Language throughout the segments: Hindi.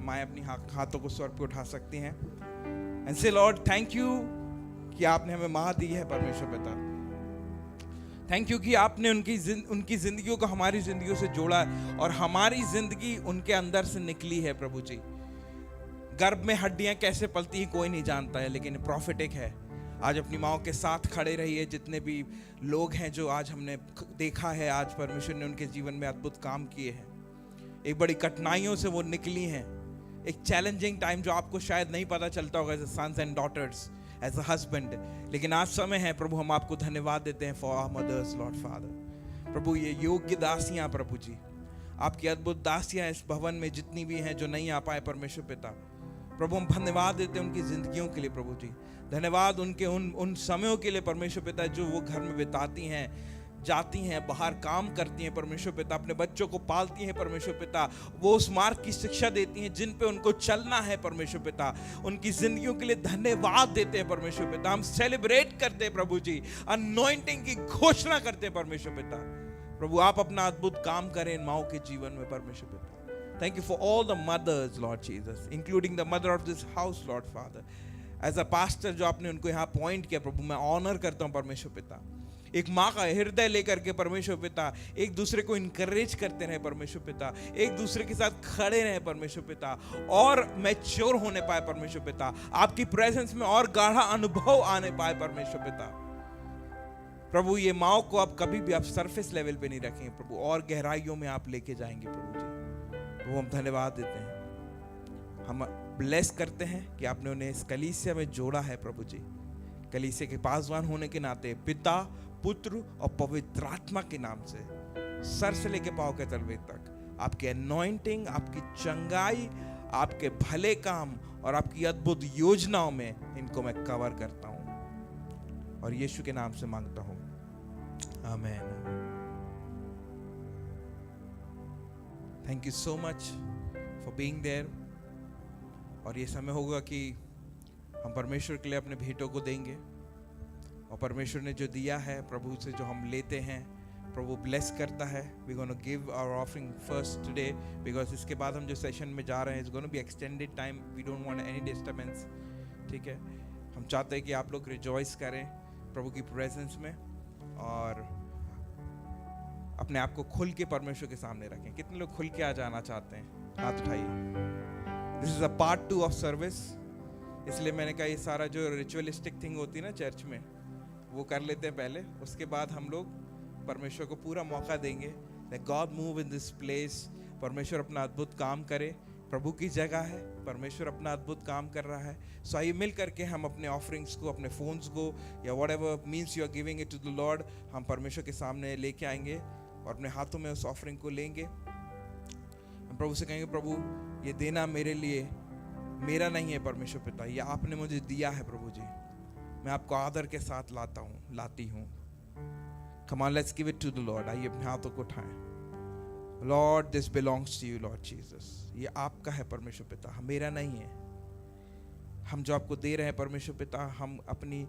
माएँ अपनी हाथों को स्वर पे उठा सकती हैं and say Lord thank you कि आपने हमें माँ दी है परमेश्वर पिता। थैंक यू कि आपने उनकी जिंदगियों को हमारी जिंदगियों से जोड़ा है और हमारी जिंदगी उनके अंदर से निकली है प्रभु जी। गर्भ में हड्डियां कैसे पलती हैं कोई नहीं जानता है, लेकिन प्रॉफिटिक है। आज अपनी माओ के साथ खड़े रहिए, जितने भी लोग हैं जो आज हमने देखा है, आज परमेश्वर ने उनके जीवन में अद्भुत काम किए हैं। एक बड़ी कठिनाइयों से वो निकली हैं, एक चैलेंजिंग टाइम जो आपको शायद नहीं पता चलता होगा as a sons and daughters, as a husband, लेकिन आज समय है प्रभु, हम आपको धन्यवाद देते हैं for our mothers Lord father. प्रभु ये योग्य दासियां प्रभु जी, आपकी अद्भुत दासियां इस भवन में जितनी भी हैं जो नहीं आ पाए परमेश्वर पिता, प्रभु हम धन्यवाद देते हैं उनकी जिंदगियों के लिए प्रभु जी। धन्यवाद उनके उन समयों के लिए परमेश्वर पिता जो वो घर में बिताती हैं, जाती हैं, बाहर काम करती हैं परमेश्वर पिता, अपने बच्चों को पालती हैं परमेश्वर पिता, वो उस मार्ग की शिक्षा देती हैं जिन पे उनको चलना है परमेश्वर पिता। उनकी जिंदगियों के लिए धन्यवाद देते हैं परमेश्वर पिता। हम सेलिब्रेट करते हैं प्रभु जी, अनॉइंटिंग की घोषणा करते हैं परमेश्वर पिता। प्रभु आप अपना अद्भुत काम करें इन माओं के जीवन में परमेश्वर पिता। Thank you for all the mothers, Lord Jesus, including the mother of this house, Lord Father. As a pastor जो आपने उनको यहाँ पॉइंट किया प्रभु, मैं ऑनर करता हूँ परमेश्वर पिता। एक माँ का हृदय लेकर के परमेश्वर पिता एक दूसरे को इनकरेज करते रहे परमेश्वर पिता, एक दूसरे के साथ खड़े रहे परमेश्वर पिता, और मैच्योर होने पाए परमेश्वर पिता, आपकी प्रेजेंस में और गाढ़ा अनुभव आने पाए परमेश्वर पिता। प्रभु ये माँ को आप कभी भी आप सरफेस लेवल पे नहीं रखेंगे प्रभु, और गहराइयों में आप लेके जाएंगे प्रभु जी। वो हम धन्यवाद देते हैं, हम ब्लेस करते हैं कि आपने उन्हें इस कलीसिया में जोड़ा है प्रभु जी। कलीसिया के पासवान होने के नाते पिता, पुत्र और पवित्र आत्मा के नाम से सर से लेके पांव के तलवे तक आपकी अनॉइंटिंग, आपकी चंगाई, आपके भले काम और आपकी अद्भुत योजनाओं में इनको मैं कवर करता हूं और यीशु के नाम से मांगता हूं, आमीन। Thank you so much for being there. और ये समय होगा कि हम परमेश्वर के लिए अपने भेंटों को देंगे, और परमेश्वर ने जो दिया है प्रभु से जो हम लेते हैं प्रभु ब्लेस करता है। We gonna give our offering first today, because इसके बाद हम जो सेशन में जा रहे हैं it's gonna be extended time, we don't want any disturbance, ठीक है। हम चाहते हैं कि आप लोग रिजॉइस करें प्रभु की प्रेजेंस में और अपने आप को खुल के परमेश्वर के सामने रखें। कितने लोग खुल के आ जाना चाहते हैं? हाथ उठाइए। This is a part 2 of service, इसलिए मैंने कहा ये सारा जो रिचुअलिस्टिक थिंग होती है ना चर्च में, वो कर लेते हैं पहले, उसके बाद हम लोग परमेश्वर को पूरा मौका देंगे। God move in this place, परमेश्वर अपना अद्भुत काम करे। प्रभु की जगह है, परमेश्वर अपना अद्भुत काम कर रहा है। सो आइए मिल करके हम अपने ऑफरिंग्स को, अपने फोन्स को, या whatever means you are giving it to the Lord, हम परमेश्वर के सामने लेके आएंगे और अपने हाथों में उस ऑफरिंग को लेंगे। हम प्रभु से कहेंगे, प्रभु ये देना मेरे लिए मेरा नहीं है परमेश्वर पिता, ये आपने मुझे दिया है प्रभु जी, मैं आपको आदर के साथ लाती हूँ। Come on let's give it to the Lord. आइए अपने हाथों को उठाएं। Lord this belongs to you Lord Jesus, ये आपका है परमेश्वर पिता, मेरा नहीं है। हम जो आपको दे रहे हैं परमेश्वर पिता, हम अपनी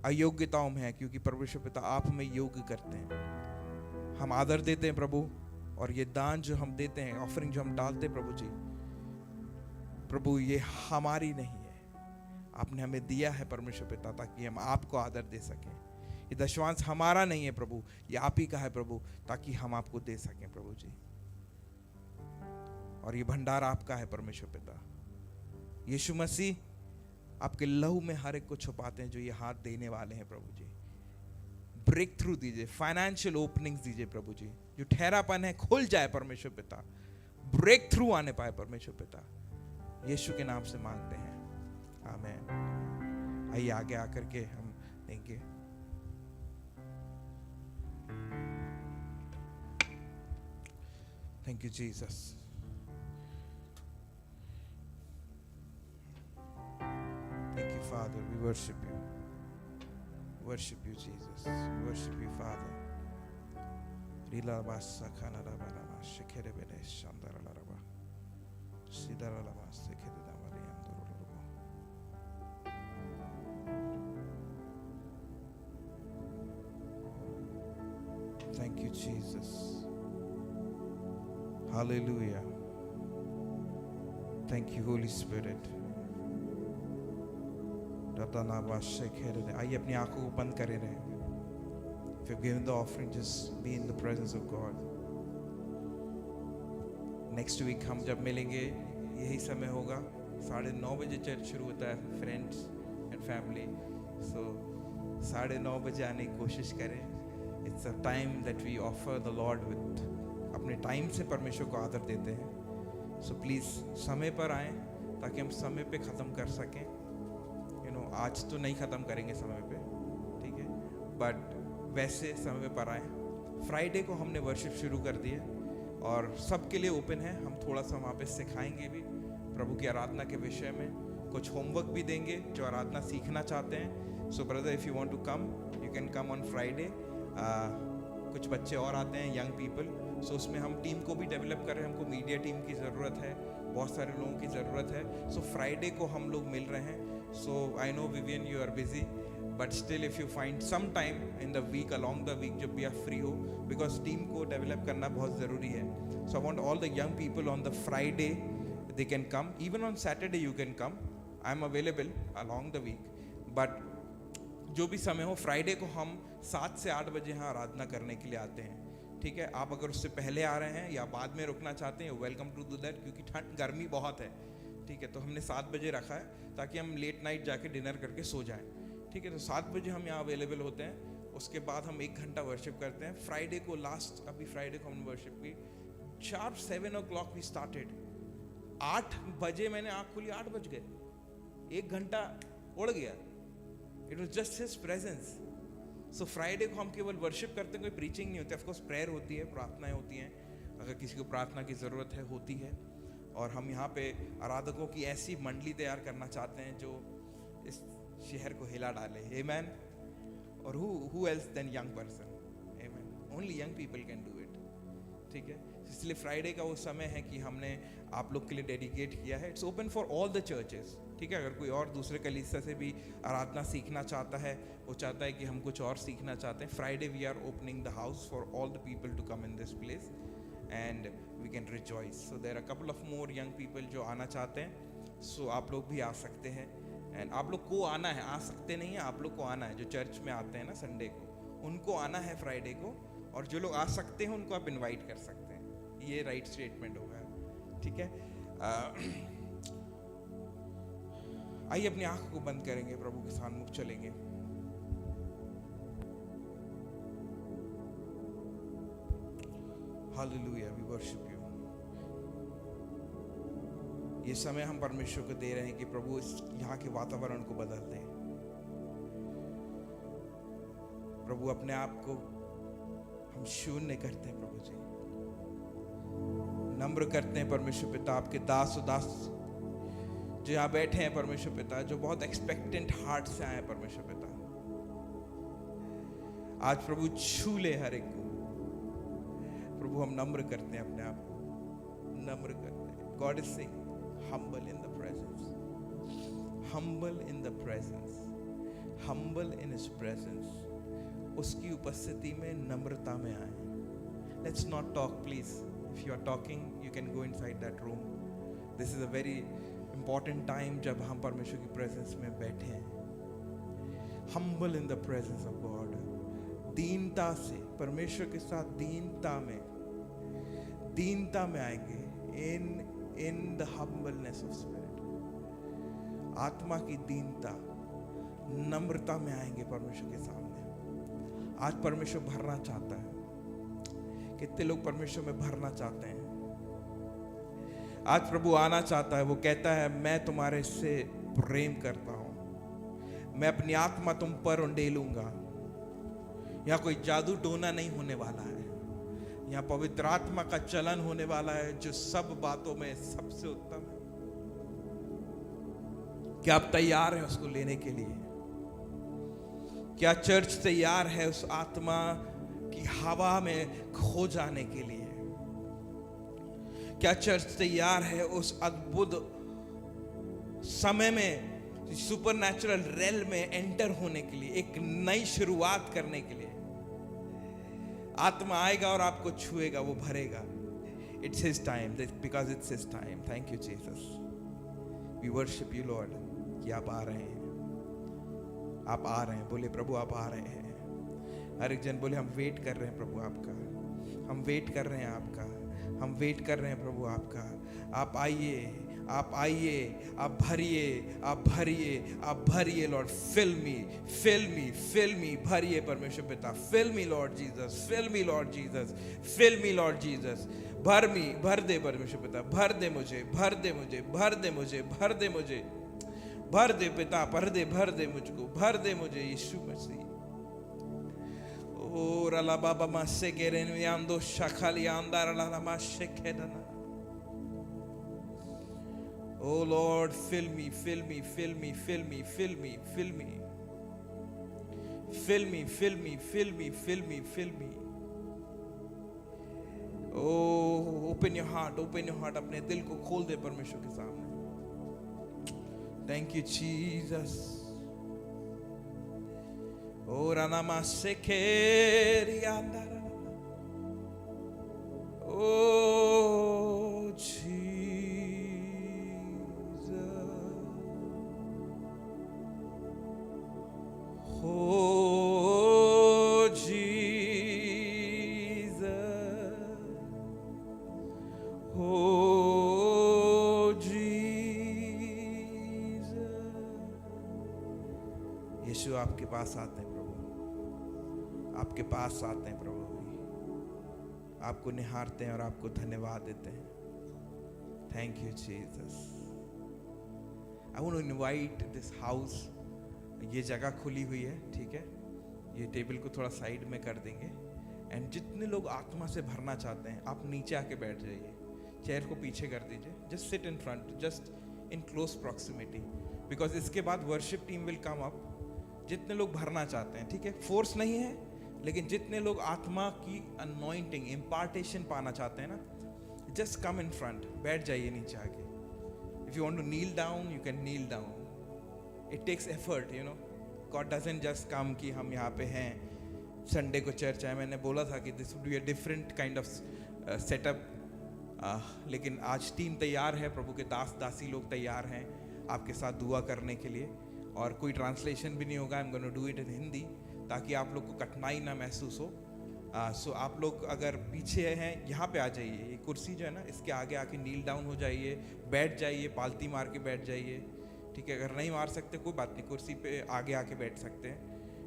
अयोग्यताओं में है, क्योंकि परमेश्वर पिता आप हमें योग्य करते हैं। हम आदर देते हैं प्रभु, और ये दान जो हम देते हैं, ऑफरिंग जो हम डालते हैं प्रभु जी, प्रभु ये हमारी नहीं है, आपने हमें दिया है परमेश्वर पिता, ताकि हम आपको आदर दे सकें। ये दशवांश हमारा नहीं है प्रभु, ये आप ही का है प्रभु, ताकि हम आपको दे सकें प्रभु जी। और ये भंडार आपका है परमेश्वर पिता। यीशु मसीह आपके लहू में हर एक को छुपाते हैं जो ये हाथ देने वाले हैं प्रभु जी। ब्रेक थ्रू दीजिए, फाइनेंशियल ओपनिंग्स दीजिए प्रभु जी, जो ठहरापन है खुल जाए परमेश्वर पिता, ब्रेक थ्रू आने पाए परमेश्वर पिता, यीशु के नाम से मांगते हैं, आमीन। आइए आगे आकर के हम देंगे। Thank you Jesus. Thank you, Father. We worship you. Worship you, Jesus. Worship you, Father. Rila basa kana la bala ma shekere bene shandara la raba. Sidara la ma sekere da mari andoro lo. Thank you, Jesus. Hallelujah. Thank you, Holy Spirit. आइए अपनी आंखों को बंद करे रहे. If you've given the offering, just be in the presence of God. Next week हम जब मिलेंगे यही समय होगा. 9:30 बजे चर्च शुरू होता है, फ्रेंड्स एंड फैमिली. सो 9:30 बजे आने की कोशिश करें. It's a time that we offer the Lord with. अपने टाइम से परमेश्वर को आदर देते हैं. So please समय पर आएं ताकि हम समय पे ख़त्म कर सकें. आज तो नहीं ख़त्म करेंगे समय पे, ठीक है, बट वैसे समय पर आए. फ्राइडे को हमने वर्शिप शुरू कर दी है और सबके लिए ओपन है. हम थोड़ा सा वहाँ पे सिखाएंगे भी प्रभु की आराधना के विषय में. कुछ होमवर्क भी देंगे जो आराधना सीखना चाहते हैं. So brother, if you want to come, you can come on Friday. कुछ बच्चे और आते हैं, यंग पीपल. सो उसमें हम टीम को भी डेवलप कर रहे हैं. हमको मीडिया टीम की ज़रूरत है, बहुत सारे लोगों की ज़रूरत है. सो फ्राइडे को हम लोग मिल रहे हैं. So I know Vivian, you are busy, but still if you find some time in the week, along the week, जब भी आप free हो, because team को develop करना बहुत ज़रूरी है. So I want all the young people on the Friday, they can come. Even on Saturday you can come. I am available along the week. But जो भी समय हो, Friday को हम 7 से 8 बजे यहाँ आराधना करने के लिए आते हैं. ठीक है, आप अगर उससे पहले आ रहे हैं या बाद में रुकना चाहते हैं, वेलकम टू डू दैट, क्योंकि गर्मी बहुत है. ठीक है, तो हमने 7 बजे रखा है ताकि हम लेट नाइट जाके डिनर करके सो जाएं. ठीक है, तो 7 बजे हम यहाँ अवेलेबल होते हैं. उसके बाद हम 1 घंटा वर्शिप करते हैं. फ्राइडे को अभी फ्राइडे को हमने वर्शिप की. Sharp 7 o'clock we started. 8 बजे मैंने आँख खोली, 8 बज गए. 1 घंटा उड़ गया. It was just his presence. So Friday को हम केवल वर्शिप करते हैं, कोई प्रीचिंग नहीं होती. ऑफकोर्स प्रेयर होती है, प्रार्थनाएं होती हैं, अगर किसी को प्रार्थना की ज़रूरत है होती है. और हम यहाँ पे आराधकों की ऐसी मंडली तैयार करना चाहते हैं जो इस शहर को हिला डाले. आमेन. और who else than young person? Amen. Only young people can do it. ठीक है, इसलिए फ्राइडे का वो समय है कि हमने आप लोग के लिए डेडिकेट किया है. It's open for all the churches. ठीक है, अगर कोई और दूसरे कलीसिया से भी आराधना सीखना चाहता है, वो चाहता है कि हम कुछ और सीखना चाहते हैं, Friday we are opening the house for all the people to come in this place and we can rejoice. So there are a couple of more young people जो आना चाहते हैं. So आप लोग भी आ सकते हैं. And आप लोग को आना है, आ सकते नहीं है, आप लोग को आना है. जो चर्च में आते हैं ना संडे को, उनको आना है फ्राइडे को. और जो लोग आ सकते हैं उनको आप इनवाइट कर सकते हैं. ये राइट स्टेटमेंट होगा. ठीक है, आइए अपनी आँख को बंद करेंगे, प्रभु के सन्मुख चलेंगे. Hallelujah, we worship you. ये समय हम परमेश्वर को दे रहे हैं कि प्रभु इस यहाँ के वातावरण को बदल दे. प्रभु अपने आप को हम शून्य करते हैं. प्रभु जी नम्र करते हैं परमेश्वर पिता. आपके दास जो यहाँ बैठे हैं परमेश्वर पिता, जो बहुत एक्सपेक्टेंट हार्ट से आए हैं परमेश्वर पिता, आज प्रभु छू ले हर एक को. प्रभु हम नम्र करते हैं, अपने आप को नम्र करते हैं. God is saying humble in the presence, humble in the presence, humble in his presence. उसकी उपस्थिति में नम्रता में आए. Let's not talk, please. If you are talking, you can go inside that room. This is a very important time जब हम परमेश्वर की presence में बैठे हैं. Humble in the presence of God. दीनता से परमेश्वर के साथ दीनता में आएंगे. In the humbleness of spirit, आत्मा की दीनता, नम्रता में आएंगे परमेश्वर के सामने. आज परमेश्वर भरना चाहता है. कितने लोग परमेश्वर में भरना चाहते हैं? आज प्रभु आना चाहता है. वो कहता है, मैं तुम्हारे से प्रेम करता हूं, मैं अपनी आत्मा तुम पर उंडेलूंगा. यहाँ कोई जादू टोना नहीं होने वाला है. यहाँ पवित्र आत्मा का चलन होने वाला है, जो सब बातों में सबसे उत्तम है. क्या आप तैयार हैं उसको लेने के लिए? क्या चर्च तैयार है उस आत्मा की हवा में खो जाने के लिए? क्या चर्च तैयार है उस अद्भुत समय में, सुपरनैचुरल रेल में एंटर होने के लिए, एक नई शुरुआत करने के लिए? आत्मा आएगा और आपको छुएगा, वो भरेगा. It's his time, because it's his time. Thank you, Jesus. We worship you Lord कि आप आ रहे हैं, आप आ रहे हैं। बोले प्रभु आप आ रहे हैं। हर एक जन बोले हम वेट कर रहे हैं प्रभु आपका, हम वेट कर रहे हैं आपका, हम वेट कर रहे हैं प्रभु आपका। आप आइए, आप आइए, आप भरिए, आप भरिए, आप भरिए Lord. Fill me, fill me, fill मी। भरिए परमेश्वर पिता, fill me lord Jesus, fill me lord Jesus, fill me lord Jesus. भर मी, भर दे परमेश्वर पिता, भर दे मुझे, भर दे मुझे, भर दे मुझे, भर दे मुझे, भर दे पिता, भर दे मुझको, भर दे मुझे यीशु मसीह। ओ रला बाबा मासे गेरेन यान्दो शखाली अंदर रला मासे खेदना। Oh Lord, fill me, fill me, fill me, fill me, fill me, fill me, fill me, fill me, fill me, fill me, fill me. Oh, open your heart, open your heart. अपने दिल को खोल दे परमेश्वर के सामने। Thank you Jesus. Oh ranama sekeri andara. Oh Jesus. Oh Jesus, oh Jesus। यीशु आपके पास आते हैं प्रभु, आपके पास आते हैं प्रभु, आपको निहारते हैं और आपको धन्यवाद देते हैं। Thank you Jesus. I want to invite this house, ये जगह खुली हुई है, ठीक है, ये टेबल को थोड़ा साइड में कर देंगे। एंड जितने लोग आत्मा से भरना चाहते हैं आप नीचे आके बैठ जाइए, चेयर को पीछे कर दीजिए, just sit in front, just in close proximity, because इसके बाद worship team will come up. जितने लोग भरना चाहते हैं, ठीक है, फोर्स नहीं है, लेकिन जितने लोग आत्मा की अनॉइंटिंग इम्पार्टेशन पाना चाहते हैं ना, जस्ट कम इन फ्रंट, बैठ जाइए नीचे आके। If you want to kneel down you can kneel down. It takes effort, you know. God doesn't just come कि हम यहाँ पे हैं, संडे को चर्च है। मैंने बोला था कि this would be a different kind of setup, लेकिन आज टीम तैयार है, प्रभु के दास दासी लोग तैयार हैं आपके साथ दुआ करने के लिए, और कोई ट्रांसलेशन भी नहीं होगा। I'm going to do it in Hindi, ताकि आप लोग को कठिनाई ना महसूस हो। सो आप लोग अगर पीछे हैं यहाँ पे आ जाइए, ये कुर्सी जो है ना इसके आगे आके नील डाउन हो जाइए, बैठ जाइए, पालती मार के बैठ जाइए, ठीक है। अगर नहीं मार सकते कोई बात नहीं, कुर्सी पे आगे आके बैठ सकते हैं।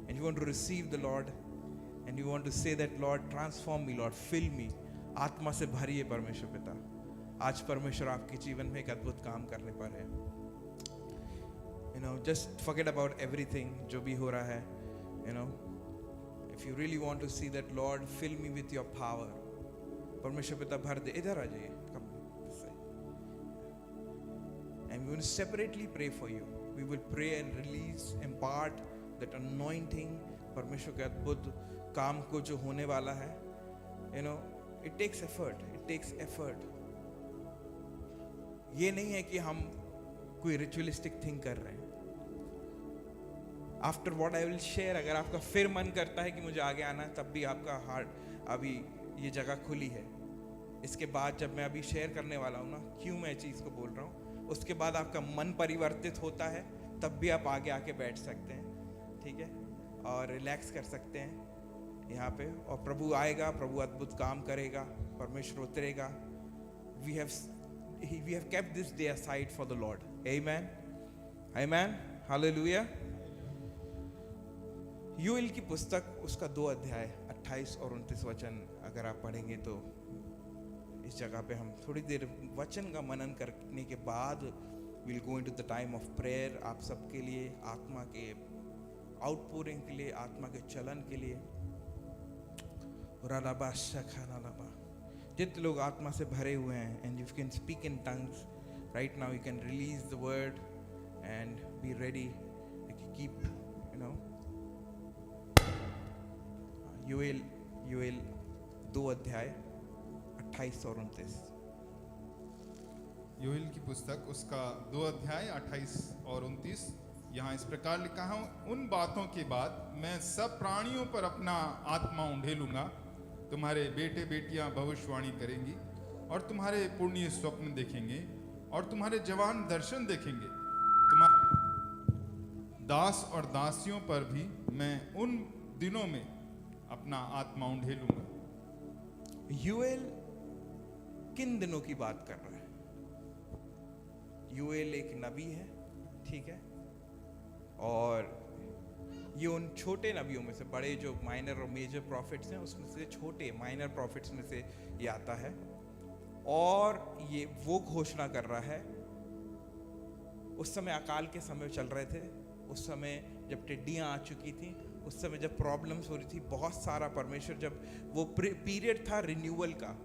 And you want to receive the Lord and you want to say that Lord transform me, Lord fill me. आत्मा से भरिए परमेश्वर पिता। आज परमेश्वर आपके जीवन में एक अद्भुत काम करने पर है। You know, just forget about everything जो भी हो रहा है। You know, if you really want to see that Lord fill me with your power, परमेश्वर पिता भर दे। इधर आ जाइए, and we will separately pray for you. We will pray and release, impart that anointing, परमेश्वर के अद्भुत काम को जो होने वाला है। You know, it takes effort, it takes effort. ये नहीं है कि हम कोई ritualistic thing कर रहे हैं। After what I will share, अगर आपका फिर मन करता है कि मुझे आगे आना है, तब भी आपका हार्ट, अभी ये जगह खुली है। इसके बाद जब मैं अभी शेयर करने वाला हूँ ना, क्यों मैं चीज़ को बोल रहा हूँ, उसके बाद आपका मन परिवर्तित होता है, तब भी आप आगे आके बैठ सकते हैं, ठीक है, और रिलैक्स कर सकते हैं यहाँ पे। और प्रभु आएगा, प्रभु अद्भुत काम करेगा, परमेश्वर उतरेगा। We have kept this day aside for the Lord. Amen, amen, hallelujah. Joel की पुस्तक, उसका 2 अध्याय 28 और 29 वचन अगर आप पढ़ेंगे तो इस जगह पे हम थोड़ी देर वचन का मनन करने के बाद will go into the time of prayer. आप सबके लिए, आत्मा के आउटपोरिंग के लिए, आत्मा के चलन के लिए। जितने लोग आत्मा से भरे हुए हैं, and you can speak in tongues right now, you can release the word and be ready, keep, you know. Joel 2 अध्याय 28 और 29। योएल की पुस्तक, उसका 2 अध्याय 28 और 29। यहाँ इस प्रकार लिखा है, उन बातों के बाद मैं सब प्राणियों पर अपना आत्मा उंडेलूंगा। तुम्हारे बेटे बेटियां भविष्यवाणी करेंगी और तुम्हारे पुण्य स्वप्न देखेंगे। और तुम्हारे जवान दर्शन देखेंगे। तुम्हारे दास और दासियों पर भी मैं उन दिनों में अपना आत्मा उंडेलूंगा। यूएल किन दिनों की बात कर रहा है? यूएल एक नबी है, ठीक है, और ये उन छोटे नबियों में से, बड़े जो माइनर और मेजर प्रॉफिट्स हैं उसमें से छोटे माइनर प्रॉफिट्स में से ये आता है, और ये वो घोषणा कर रहा है। उस समय अकाल के समय चल रहे थे, उस समय जब टिड्डियां आ चुकी थी, उस समय जब प्रॉब्लम्स हो रही थी, बहुत सारा परमेश्वर, जब वो पीरियड था रिन्यूअल का,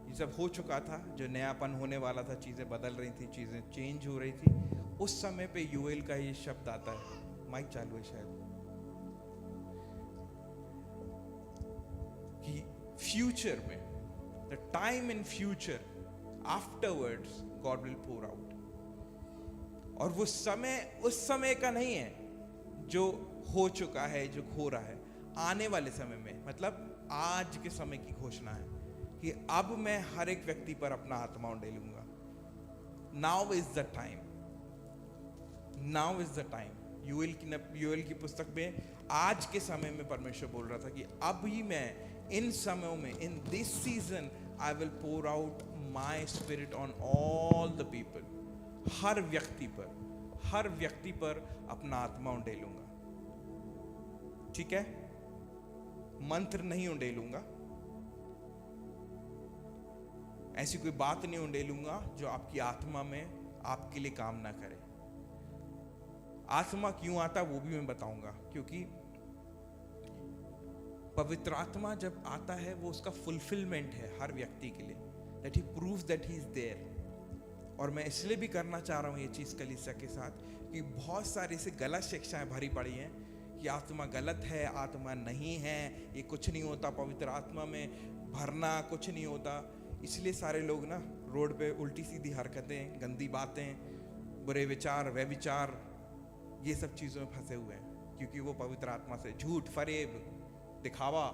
ये सब हो चुका था, जो नयापन होने वाला था, चीज़ें बदल रही थी, चीज़ें चेंज हो रही थी, उस समय पे यूएल का ये शब्द आता है। माइक चालू है शायद, कि फ्यूचर में, the time in future afterwards God will pour out. और वो समय उस समय का नहीं है जो हो चुका है, जो हो रहा है, आने वाले समय में, मतलब आज के समय की घोषणा है कि अब मैं हर एक व्यक्ति पर अपना आत्मा उंडेलूंगा। Now is the time, now is the time. यूएल की पुस्तक में आज के समय में परमेश्वर बोल रहा था कि अब ही मैं इन समयों में, in this season, I will pour out my spirit on all the people. हर व्यक्ति पर अपना आत्मा उंडेलूंगा, ठीक है? मंत्र नहीं उंडेलूंगा, ऐसी कोई बात नहीं उंडेलूंगा जो आपकी आत्मा में आपके लिए काम ना करे। आत्मा क्यों आता वो भी मैं बताऊंगा, क्योंकि पवित्र आत्मा जब आता है वो उसका फुलफिलमेंट है हर व्यक्ति के लिए, that he proves that he is there. और मैं इसलिए भी करना चाह रहा हूँ ये चीज़ कलीसिया के साथ, कि बहुत सारी से गलत शिक्षाएं भरी पड़ी हैं कि आत्मा गलत है, आत्मा नहीं है, ये कुछ नहीं होता, पवित्र आत्मा में भरना कुछ नहीं होता। इसलिए सारे लोग ना रोड पे उल्टी सीधी हरकतें, गंदी बातें, बुरे विचार, व्यभिचार, ये सब चीज़ों में फंसे हुए हैं, क्योंकि वो पवित्र आत्मा से झूठ, फरेब, दिखावा,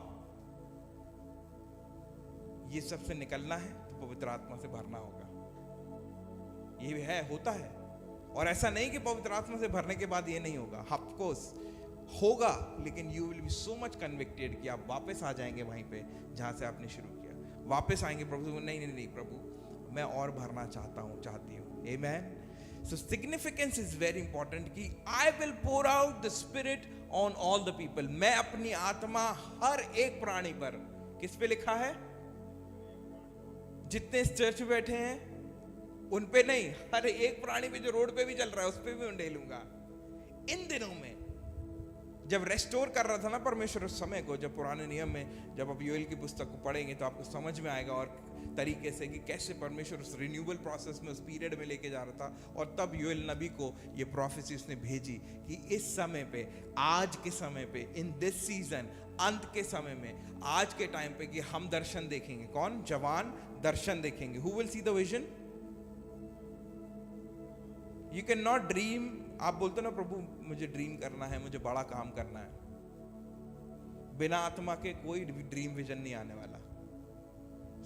ये सब से निकलना है तो पवित्र आत्मा से भरना होगा। ये है, होता है। और ऐसा नहीं कि पवित्र आत्मा से भरने के बाद ये नहीं होगा, ऑफ कोर्स होगा, लेकिन you will be so much convicted कि आप वापस आ जाएंगे वहीं पे जहां से आपने शुरू किया। वापस आएंगे प्रभु, नहीं प्रभु मैं और भरना चाहता हूँ, चाहती हूँ। Amen. So significance is very important कि I will pour out the spirit on all the people. मैं अपनी आत्मा हर एक प्राणी पर, किस पे लिखा है? जितने इस चर्च में बैठे हैं उन पे नहीं, हर एक प्राणी पे जो रोड पे भी चल रहा है उस पे भी उंडेलूंगा। इन दिनों में जब रेस्टोर कर रहा था ना परमेश्वर उस समय को, जब पुराने नियम में जब आप यूएल की पुस्तक को पढ़ेंगे तो आपको समझ में आएगा और तरीके से कि कैसे परमेश्वर उस रिन्यूअल प्रोसेस में, उस पीरियड में लेके जा रहा था। और तब यूएल नबी को ये प्रोफेसी उसने भेजी कि इस समय पे, आज के समय पे, इन दिस सीजन, अंत के समय में, आज के टाइम पे, कि हम दर्शन देखेंगे। कौन? जवान दर्शन देखेंगे। Who will see the vision? You can not dream. आप बोलते ना प्रभु मुझे ड्रीम करना है, मुझे बड़ा काम करना है, बिना आत्मा के कोई ड्रीम विजन नहीं आने वाला।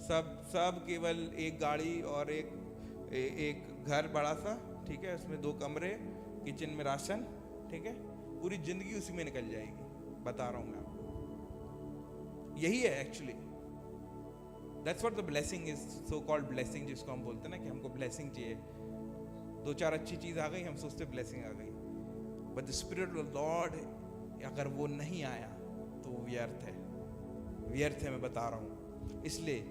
सब केवल एक गाड़ी और एक घर बड़ा सा, ठीक है, उसमें 2 कमरे, किचन में राशन, ठीक है, पूरी जिंदगी उसी में निकल जाएगी। बता रहा हूं मैं आपको, यही है actually. That's what the blessing is, so called blessing, जिसको हम बोलते हैं ना कि हमको ब्लेसिंग चाहिए, 2-4 अच्छी चीज आ गई, हम सोचते ब्लेसिंग आ गई। But the spirit of Lord अगर वो नहीं आया तो वो व्यर्थ है, व्यर्थ है, मैं बता रहा हूं। इसलिए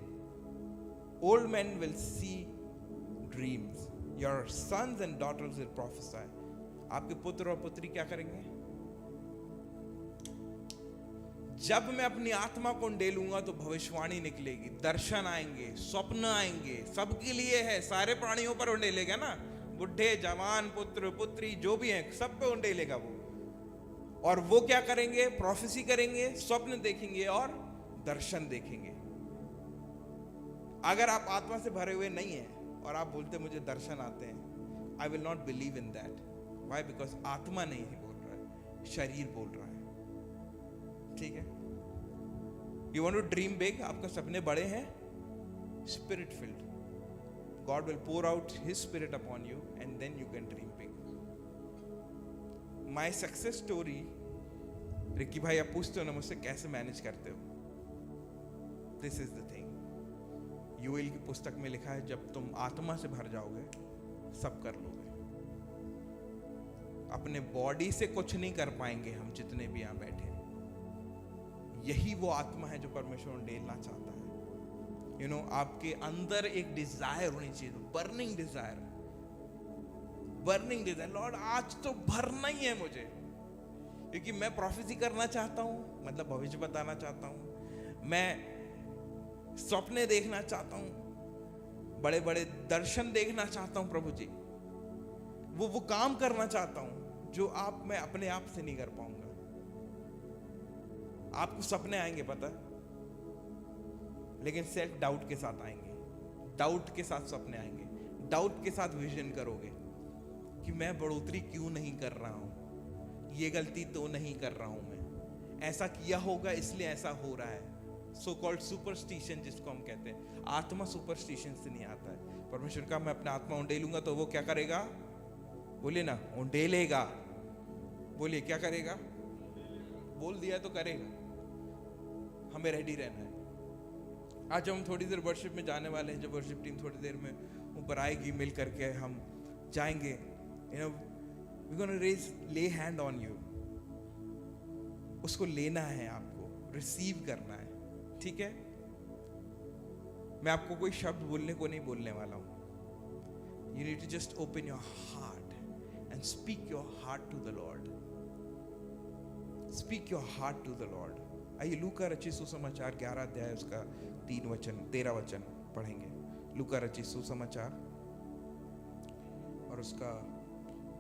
old men will see dreams, your sons and daughters will prophesy। आपके पुत्र और पुत्री क्या करेंगे? जब मैं अपनी आत्मा को उंडेलूंगा तो भविष्यवाणी निकलेगी, दर्शन आएंगे, स्वप्न आएंगे, सबके लिए है, सारे प्राणियों पर उंडेलेगा ना, बुढ़े, जवान, पुत्र, पुत्री, जो भी हैं सब पे उंडेलेगा वो। और वो क्या करेंगे? प्रोफेसी करेंगे, स्वप्न देखेंगे और दर्शन देखेंगे। अगर आप आत्मा से भरे हुए नहीं हैं और आप बोलते मुझे दर्शन आते हैं, I will not believe in that. Why? Because आत्मा नहीं बोल रहा है, शरीर बोल रहा है। ठीक है? You want to dream big, आपके सपने बड़े हैं, spirit filled, God will pour out His Spirit upon you, and then you can dream big. My success story, Ricky भाई आप पूछते हो ना मुझसे कैसे मैनेज करते हो? This is the thing. UL की पुस्तक में लिखा है जब तुम आत्मा से भर जाओगे सब कर लोगे. अपने बॉडी से कुछ नहीं कर पाएंगे हम जितने भी यहाँ बैठे हैं. यही वो आत्मा है जो परमेश्वर उंडेलना चाहता है. यू नो आपके अंदर एक डिजायर होनी चाहिए, बर्निंग डिजायर. लॉर्ड आज तो भरना ही है मुझे, क्योंकि मैं प्रोफेसी करना चाहता हूँ, मतलब भविष्य बताना चाहता हूँ, मैं सपने देखना चाहता हूँ, बड़े बड़े दर्शन देखना चाहता हूँ प्रभु जी. वो काम करना चाहता हूँ जो मैं अपने आप से नहीं कर पाऊंगा. आपको सपने आएंगे पता है, लेकिन सेल्फ डाउट के साथ आएंगे. डाउट के साथ सपने आएंगे, डाउट के साथ विजन करोगे कि मैं बढ़ोतरी क्यों नहीं कर रहा हूं, ये गलती तो नहीं कर रहा हूं, मैं ऐसा किया होगा इसलिए ऐसा हो रहा है. सो कॉल्ड सुपरस्टिशन जिसको हम कहते हैं. आत्मा सुपरस्टिशन से नहीं आता है. परमेश्वर का मैं अपना आत्मा उंडेलूंगा तो वो क्या करेगा? बोलिए ना, उंडेलेगा. बोलिए क्या करेगा? बोल दिया तो करेगा. हमें रेडी रहना है. आज हम थोड़ी देर वर्शिप में जाने वाले हैं. जब वर्शिप टीम थोड़ी देर में ऊपर आएगी, मिल करके हम जाएंगे. यू नो वी गोना ले हैंड ऑन यू. उसको लेना है, आपको रिसीव करना है. ठीक है, मैं आपको कोई शब्द बोलने को नहीं बोलने वाला हूं. You need to just open your heart and speak your heart to the lord. Speak your heart to the Lord. आइए लूका रचित सुसमाचार 11 अध्याय उसका 13 वचन पढ़ेंगे. लूका रचित सुसमाचार और उसका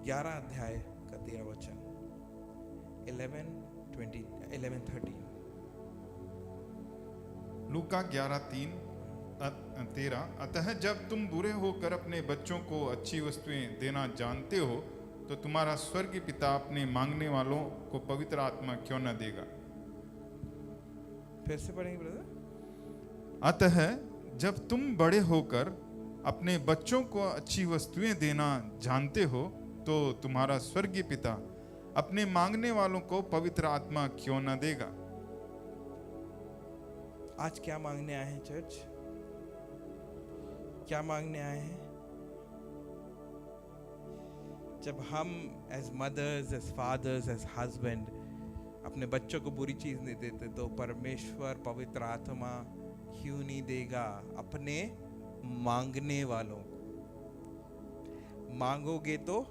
11 अध्याय का 13 वचन. 11:13. लूका 11:13. अतः जब तुम बुरे होकर अपने बच्चों को अच्छी वस्तुएं देना जानते हो तो तुम्हारा स्वर्गीय पिता अपने मांगने वालों को पवित्र आत्मा क्यों न देगा. फिर से पढ़ेंगे ब्रदर. अतः जब तुम बड़े होकर अपने बच्चों को अच्छी वस्तुएं देना जानते हो तो तुम्हारा स्वर्गीय पिता अपने मांगने वालों को पवित्र आत्मा क्यों न देगा. आज क्या मांगने आए हैं चर्च? क्या मांगने आए हैं? जब हम as mothers, as fathers, as husband अपने बच्चों को बुरी चीज नहीं देते तो परमेश्वर पवित्र आत्मा क्यों नहीं देगा अपने मांगने वालों को? मांगोगे तो,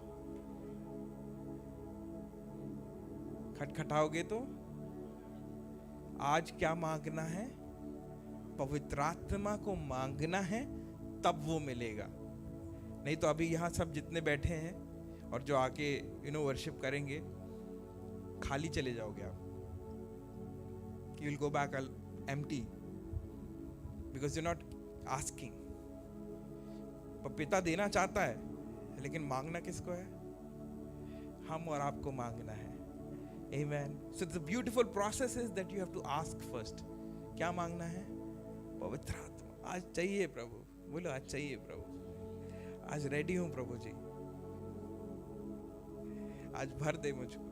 खटखटाओगे तो. आज क्या मांगना है? पवित्र आत्मा को मांगना है, तब वो मिलेगा. नहीं तो अभी यहाँ सब जितने बैठे हैं और जो आके वर्शिप करेंगे, खाली चले जाओगे आप. You will go back empty because you're not asking. पर पिता देना चाहता है, लेकिन मांगना किसको है? हम और आपको मांगना है. Amen. So the beautiful process is that you have to ask first. क्या मांगना है? पवित्र आत्मा. आज चाहिए प्रभु. बोलो आज चाहिए प्रभु. आज रेडी हूं प्रभु जी. आज भर दे मुझको.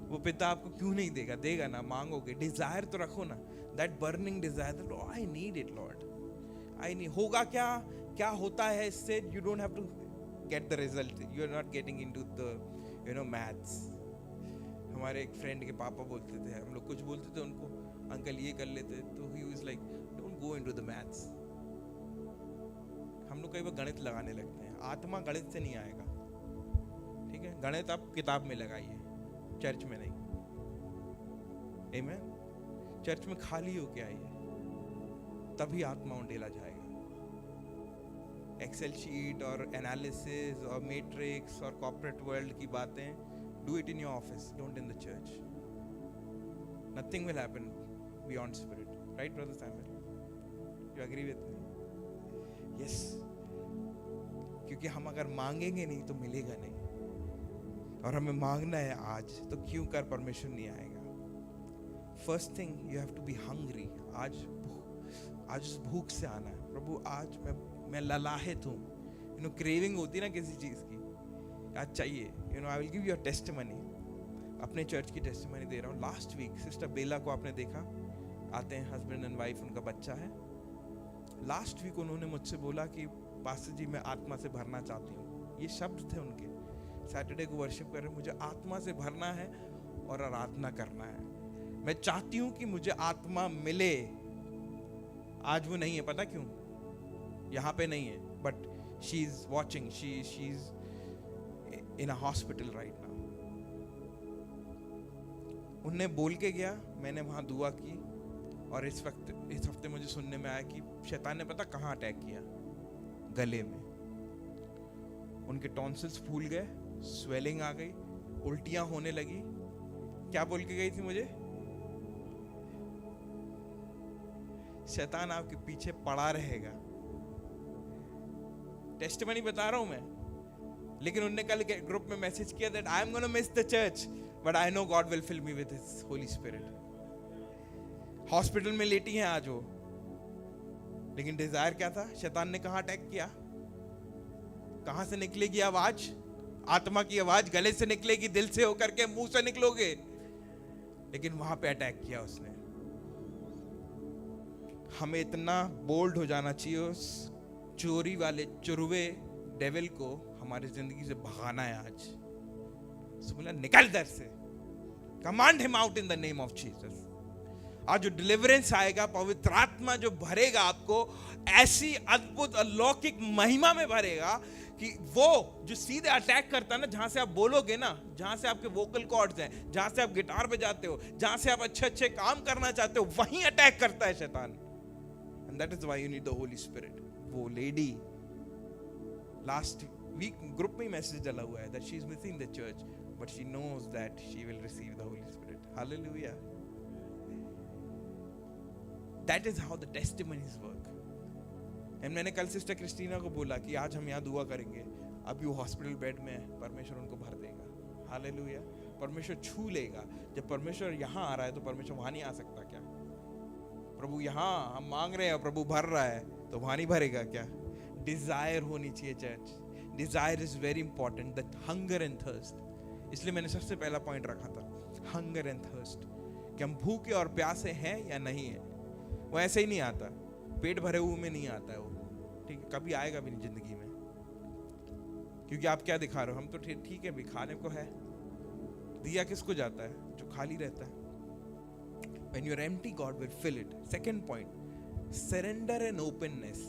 वो पिता आपको क्यों नहीं देगा? देगा ना. मांगोगे, डिजायर तो रखो ना. That burning desire, I need it lord, I need. होगा क्या? क्या होता है इससे? You don't have to get the result. You are not getting into the maths. हमारे एक फ्रेंड के पापा बोलते थे, हम लोग कुछ बोलते थे उनको, अंकल ये कर लेते, तो he was like don't go into the maths. हम लोग कई बार गणित लगाने लगते हैं. आत्मा गणित से नहीं आएगा. ठीक है, गणित आप किताब में लगाइए, चर्च में नहीं. आमीन. चर्च में खाली होके आइए, तभी आत्मा उंडेला जाएगा. एक्सेल शीट और एनालिसिस और मैट्रिक्स और कॉर्पोरेट वर्ल्ड की बातें, do it in your office, don't in the church. Nothing will happen beyond spirit. Right, Brother Samuel? You agree with me? Yes. क्योंकि हम अगर मांगेंगे नहीं तो मिलेगा नहीं, और हमें मांगना है आज, तो क्यों कर परमेश्वर नहीं आएगा? First thing, you have to be hungry. आज उस भूख से आना है. प्रभु आज मैं ललाहित हूँ। क्रेविंग होती है ना किसी चीज की, आज चाहिए। I will give you a testimony, अपने चर्च की टेस्टिमनी दे रहा हूँ। लास्ट वीक सिस्टर बेला को आपने देखा, आते हैं हस्बैंड एंड वाइफ, उनका बच्चा है। लास्ट वीक उन्होंने मुझसे बोला कि पास्टर जी मैं आत्मा से भरना चाहती हूँ, ये शब्द थे उनके। सैटरडे को वर्शिप कर रहे, मुझे आत्मा से भरना है और आराधना करना है। मैं चाहती हूँ कि मुझे आत्मा मिले। आज वो नहीं है, पता क्यों? यहाँ पे नहीं है, but she is watching, she is in a hospital right now. उनने बोल के गया, मैंने वहां दुआ की, और इस हफ्ते मुझे सुनने में आया कि शैतान ने पता कहाँ अटैक किया? गले में। उनके टॉन्सिल्स फूल गए, स्वेलिंग आ गई, उल्टियां होने लगी। क्या बोल के गई थी मुझे? शैतान आपके पीछे पड़ा रहेगा। टेस्टिमनी बता रहा हूं मैं। लेकिन उन्होंने कल ग्रुप में मैसेज किया that I am gonna miss the church but I know God will fill me with his holy spirit. Hospital में लेटी हैं आज वो, लेकिन डिजायर क्या था? शैतान ने कहां अटैक किया? कहां से निकलेगी आवाज? आत्मा की आवाज गले से निकलेगी, दिल से होकर के मुंह से निकलोगे, लेकिन वहां पे अटैक किया उसने। हमें इतना बोल्ड हो जाना चाहिए, उस चोरी वाले चुरवे डेविल को हमारी जिंदगी से भगाना है आज। सो बोला निकल दर से, command him out in the name of Jesus. आज जो डिलीवरेंस आएगा, पवित्र आत्मा जो भरेगा आपको, ऐसी अद्भुत अलौकिक महिमा में भरेगा कि वो जो सीधे अटैक करता है ना, जहां से आप बोलोगे ना, जहां से आपके वोकल कॉर्ड्स हैं, जहां से आप गिटार बजाते हो, जहां से आप अच्छे अच्छे काम करना चाहते हो, वहीं अटैक करता है शैतान। And that is why you need the Holi spirit. वो लेडी लास्ट वीक ग्रुप में मैसेज डाला हुआ है that she is missing the church but she knows that she will receive the Holi spirit. Hallelujah. That is how the testimonies work. And मैंने कल सिस्टर क्रिस्टीना को बोला कि आज हम यहाँ दुआ करेंगे, अभी वो हॉस्पिटल बेड में है, परमेश्वर उनको भर देगा। हालेलुया। परमेश्वर छू लेगा। जब परमेश्वर यहाँ आ रहा है तो परमेश्वर वहां नहीं आ सकता क्या? प्रभु यहाँ हम मांग रहे हैं, प्रभु भर रहा है, तो वहां नहीं भरेगा क्या? डिजायर होनी चाहिए church. Desire is very important, that hunger and thirst. इसलिए मैंने सबसे पहला पॉइंट रखा था, हंगर एंड थर्स्ट, कि हम भूखे और प्यासे हैं या नहीं है। वो ऐसे ही नहीं आता, पेट भरे हुए में नहीं आता है वो, ठीक है? कभी आएगा भी नहीं जिंदगी में, क्योंकि आप क्या दिखा रहे हो? हम तो ठीक है भी, खाने को है। दिया किसको जाता है? जो खाली रहता है। When you're empty, God will fill it. Second point, surrender and openness.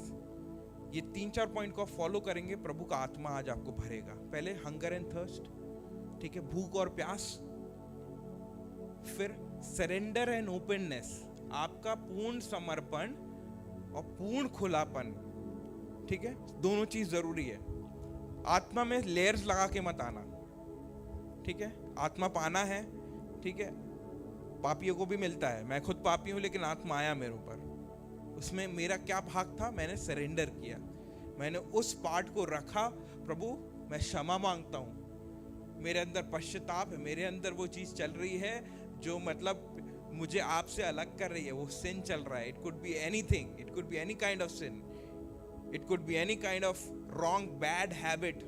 ये 3-4 पॉइंट को फॉलो करेंगे, प्रभु का आत्मा आज आपको भरेगा। पहले हंगर एंड थर्स्ट, ठीक है, भूख और प्यास। फिर सरेंडर एंड ओपननेस, आपका पूर्ण समर्पण और पूर्ण खुलापन, ठीक है? दोनों चीज जरूरी है। आत्मा में लेयर्स लगा के मत आना, ठीक है? आत्मा पाना है, ठीक है? पापियों को भी मिलता है, मैं खुद पापी हूं, लेकिन आत्मा आया मेरे ऊपर। उसमें मेरा क्या भाग था? मैंने सरेंडर किया, मैंने उस पार्ट को रखा। प्रभु मैं क्षमा मांगता हूं, मेरे अंदर पश्चाताप है, मेरे अंदर वो चीज चल रही है जो मतलब मुझे आपसे अलग कर रही है, वो सिन चल रहा है। It could be anything, it could be any kind of sin, it could be any kind of wrong bad habit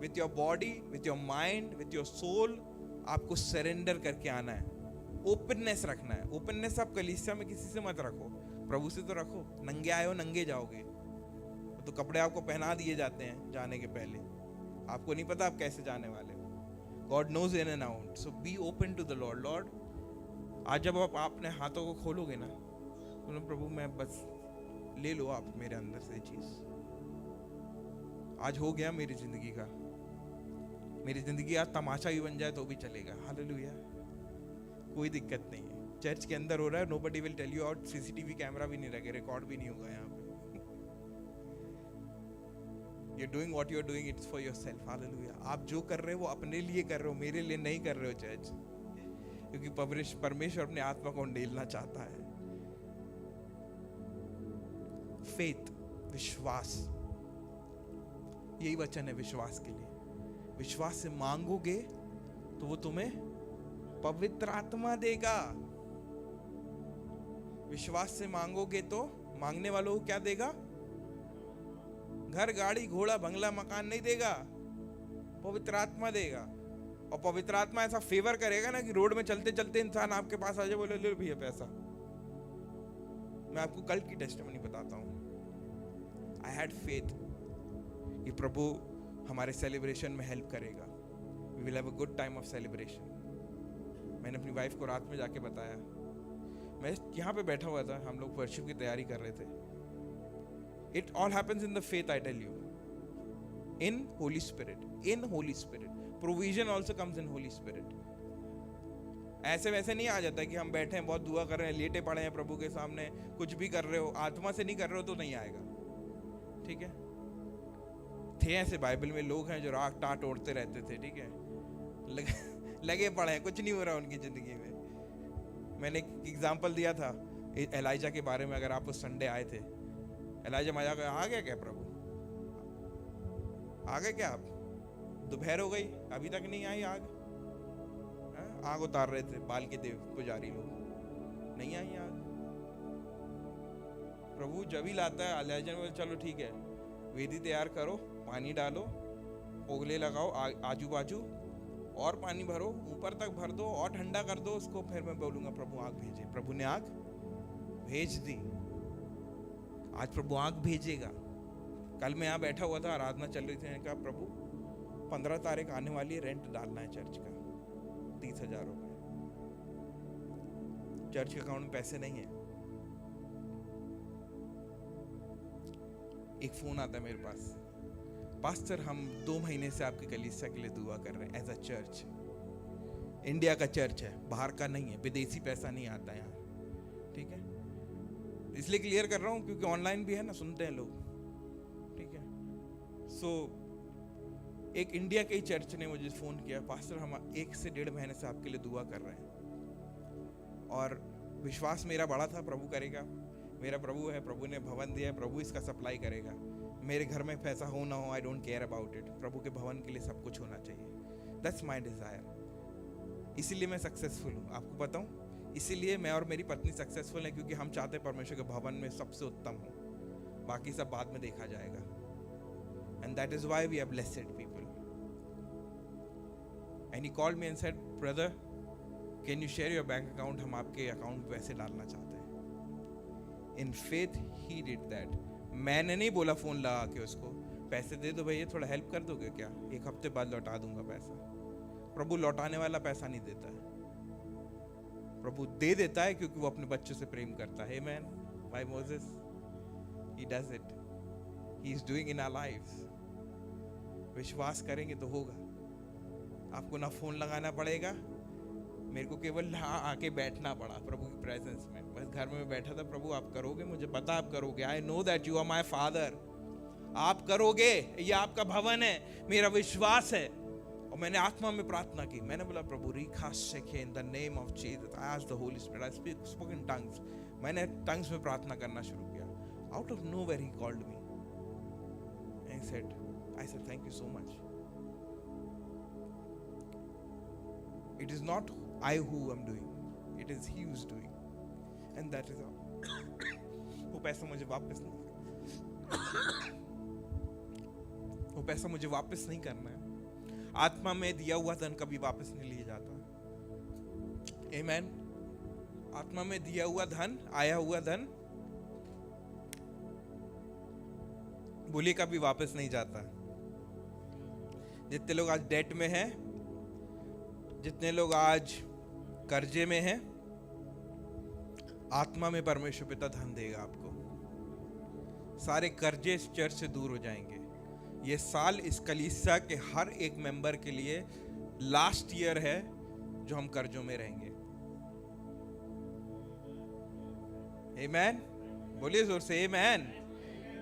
with your body, with your mind, with your soul. आपको सरेंडर करके आना है, ओपननेस रखना है। ओपननेस आप कलीसिया में किसी से मत रखो, प्रभु से तो रखो। नंगे आए हो नंगे जाओगे, तो कपड़े आपको पहना दिए जाते हैं जाने के पहले, आपको नहीं पता आप कैसे जाने वाले हो। God knows in and out, so be open to the lord. Lord आज जब आप अपने हाथों को खोलोगे ना, तो प्रभु मैं बस ले लो आप मेरे अंदर से चीज। आज हो गया मेरी जिंदगी का, मेरी जिंदगी आज तमाशा ही बन जाए तो भी चलेगा। हालेलुया, कोई दिक्कत नहीं है। चर्च के अंदर हो रहा है, nobody will tell you out. CCTV camera भी नहीं लगे, रिकॉर्ड भी नहीं होगा यहाँ पे। You're doing what you're doing, it's for yourself. Hallelujah. आप जो कर रहे हो वो अपने लिए कर रहे हो, मेरे लिए नहीं कर रहे हो चर्च, क्योंकि परमेश्वर अपने आत्मा को उंडेलना चाहता है। फेथ, विश्वास, यही वचन है विश्वास के लिए। विश्वास से मांगोगे तो वो तुम्हें पवित्र आत्मा देगा। विश्वास से मांगोगे तो मांगने वालों को क्या देगा? घर, गाड़ी, घोड़ा, बंगला, मकान नहीं देगा, पवित्र आत्मा देगा। और पवित्र आत्मा ऐसा फेवर करेगा ना कि रोड में चलते चलते इंसान आपके पास आ जाए, बोले ले भैया पैसा। मैं आपको कल की टेस्टिमनी बताता हूँ। आई हैड फेथ कि प्रभु हमारे सेलिब्रेशन में हेल्प करेगा, we will have a good time of celebration. मैंने अपनी वाइफ को रात में जाके बताया। मैं यहाँ पे बैठा हुआ था, हम लोग वर्शिप की तैयारी कर रहे थे। It all happens in the faith, I tell you, in holy spirit, in holy spirit. Provision also comes in holy spirit. ऐसे वैसे नहीं आ जाता कि हम बैठे हैं, बहुत दुआ कर रहे हैं, लेटे पड़े हैं प्रभु के सामने, कुछ भी कर रहे हो, आत्मा से नहीं कर रहे हो तो नहीं आएगा। ठीक है, थे ऐसे बाइबल में लोग हैं जो राख टाट ओढ़ते रहते थे, ठीक है, लगे पड़े हैं, कुछ नहीं हो रहा उनकी जिंदगी में। मैंने एक एग्जाम्पल दिया था एलाइजा के बारे में, अगर आप उस संडे आए थे। एलाइजा मजा आ गया क्या प्रभु? आ गए क्या आप? दोपहर हो गई, अभी तक नहीं आई आग? आग उतार रहे थे बाल के देव पुजारी लोग, नहीं आई आग। प्रभु जब ही लाता है, एलाइजा ने चलो ठीक है, वेदी तैयार करो, पानी डालो, ओगले लगाओ आजू बाजू, और पानी भरो, ऊपर तक भर दो और ठंडा कर दो उसको, फिर मैं बोलूंगा प्रभु आग भेजे। प्रभु ने आग भेज दी। आज प्रभु आग भेजेगा। कल मैं यहाँ बैठा हुआ था, आराधना चल रही थी, मैंने कहा प्रभु 15 तारीख आने वाली है, रेंट डालना है चर्च का 30,000 रुपये। चर्च के अकाउंट में पैसे नहीं है। एक फोन आता है मेरे पास, पास्टर हम 2 महीने से आपकी कलीसिया के लिए दुआ कर रहे हैं। एज अ चर्च, इंडिया का चर्च है, बाहर का नहीं है, विदेशी पैसा नहीं आता यहाँ, ठीक है। इसलिए क्लियर कर रहा हूँ क्योंकि ऑनलाइन भी है ना, सुनते हैं लोग, ठीक है। सो एक इंडिया के ही चर्च ने मुझे फ़ोन किया, पास्टर हम 1 से 1.5 महीने से आपके लिए दुआ कर रहे हैं, और विश्वास मेरा बड़ा था प्रभु करेगा। मेरा प्रभु है, प्रभु ने भवन दिया है, प्रभु इसका सप्लाई करेगा। मेरे घर में पैसा हो ना हो, I don't care about it, प्रभु के भवन के लिए सब कुछ होना चाहिए। That's my desire. इसीलिए मैं सक्सेसफुल हूँ, आपको बताऊँ, इसीलिए मैं और मेरी पत्नी सक्सेसफुल हैं, क्योंकि हम चाहते हैं परमेश्वर के भवन में सबसे उत्तम हो, बाकी सब बाद में देखा जाएगा। And that is why we are blessed people. And he called me and said, brother can you share your bank account, हम आपके अकाउंट में पैसे डालना चाहते हैं। In faith he did that. मैंने नहीं बोला फोन लगा के उसको, पैसे दे दो भैया, थोड़ा हेल्प कर दोगे क्या, 1 हफ्ते बाद लौटा दूंगा पैसा। प्रभु लौटाने वाला पैसा नहीं देता है, प्रभु दे देता है क्योंकि वो अपने बच्चों से प्रेम करता है। Amen. By Moses, he does it, he is doing in our lives. विश्वास करेंगे तो होगा। आपको ना फोन लगाना पड़ेगा, मेरे को केवल आके बैठना पड़ा प्रभु की प्रेजेंस में। बस घर में बैठा था, प्रभु आप करोगे, मुझे पता आप करोगे, I know that you are my father, आप करोगे, ये आपका भवन है, मेरा विश्वास है। और मैंने आत्मा में प्रार्थना की, मैंने बोला प्रभु रीखा शेखे in the name of Jesus, I asked the Holi Spirit, I spoke in tongues. मैंने टंग्स में प्रार्थना करना शुरू किया। Out of nowhere he called me and said, I said thank you so much. It is not I who am doing, it is He who is doing, and that is all. वो पैसा मुझे वापस नहीं करना है। आत्मा में दिया हुआ धन कभी वापस नहीं लिया जाता। आमेन। आत्मा में दिया हुआ धन, आया हुआ धन बोली कभी वापस नहीं जाता। जितने लोग आज डेट में हैं, जितने लोग आज कर्जे में हैं, आत्मा में परमेश्वर पिता धन देगा आपको। सारे कर्जे इस चर्च से दूर हो जाएंगे। ये साल इस कलीसिया के हर एक मेंबर के लिए लास्ट ईयर है जो हम कर्जों में रहेंगे। आमेन। बोलिए जोर से आमेन।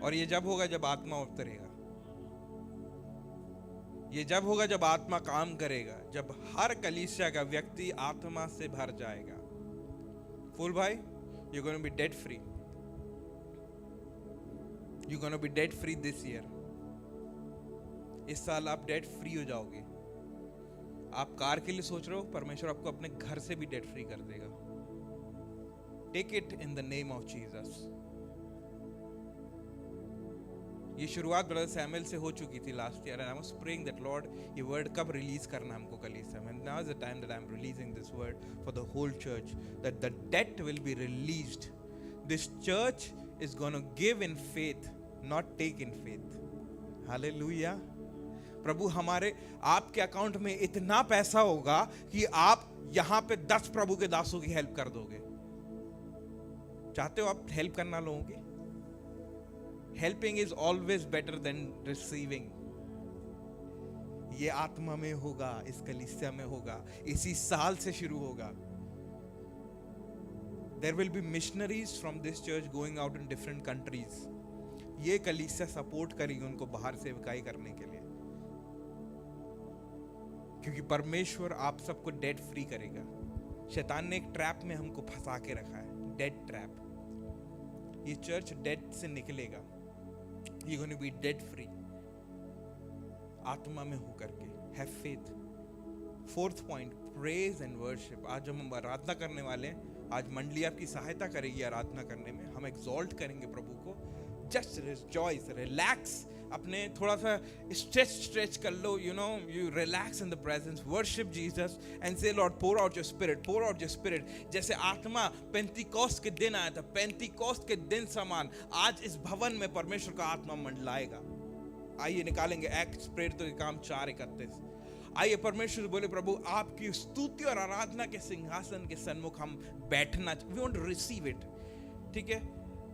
और ये जब होगा जब आत्मा उतरेगा, ये जब होगा जब आत्मा काम करेगा, जब हर कलीसिया का व्यक्ति आत्मा से भर जाएगा। फूल भाई, you're going to be debt free. You're going to be debt free this year. इस साल आप डेट फ्री हो जाओगे। आप कार के लिए सोच रहे हो, परमेश्वर आपको अपने घर से भी डेट फ्री कर देगा। Take it in the name of Jesus. ये शुरुआत ब्रदर सैमुअल से हो चुकी थी last year, and I was praying that Lord ये वर्ड कब रिलीज करना हमको कलीसिया में. Now is the time that I am releasing this word for the whole church, that the date will be released. This church is gonna give in faith, not take in faith. Hallelujah. प्रभु हमारे आपके अकाउंट में इतना पैसा होगा कि आप यहां पे 10 प्रभु के दासों की हेल्प कर दोगे. चाहते हो आप हेल्प करना लोगों की? Helping is always better than receiving. ये आत्मा में होगा, इस कलीसिया में होगा, इसी साल से शुरू होगा. There will be missionaries from this church going out in different countries. ये कलीसिया सपोर्ट करेगी उनको बाहर सेवकाई करने के लिए, क्योंकि परमेश्वर आप सबको डेट फ्री करेगा. शैतान ने एक ट्रैप में हमको फंसा के रखा है, डेट ट्रैप. ये चर्च डेट से निकलेगा. ये गोना बी डेट फ्री, आत्मा में होकर के. Have faith. 4th point, praise and worship. आज हम आराधना करने वाले हैं. आज मंडली आपकी सहायता करेगी आराधना करने में. हम एक्सॉल्ट करेंगे प्रभु को. Just rejoice, relax. अपने थोड़ा सा स्ट्रेच कर लो. You know, you relax in the presence. Worship Jesus and say Lord pour out your spirit, pour out your spirit. जैसे आत्मा पेंतीकोस्त के दिन आया था, पेंतीकोस्त के दिन समान आज इस भवन में परमेश्वर का आत्मा मंडलाएगा. आइए निकालेंगे एक्ट्स प्रेरितों के काम 4:31. आइए परमेश्वर बोले, प्रभु आपकी स्तुति और आराधना के सिंहासन के सन्मुख हम बैठना. We want to receive it. ठीक है,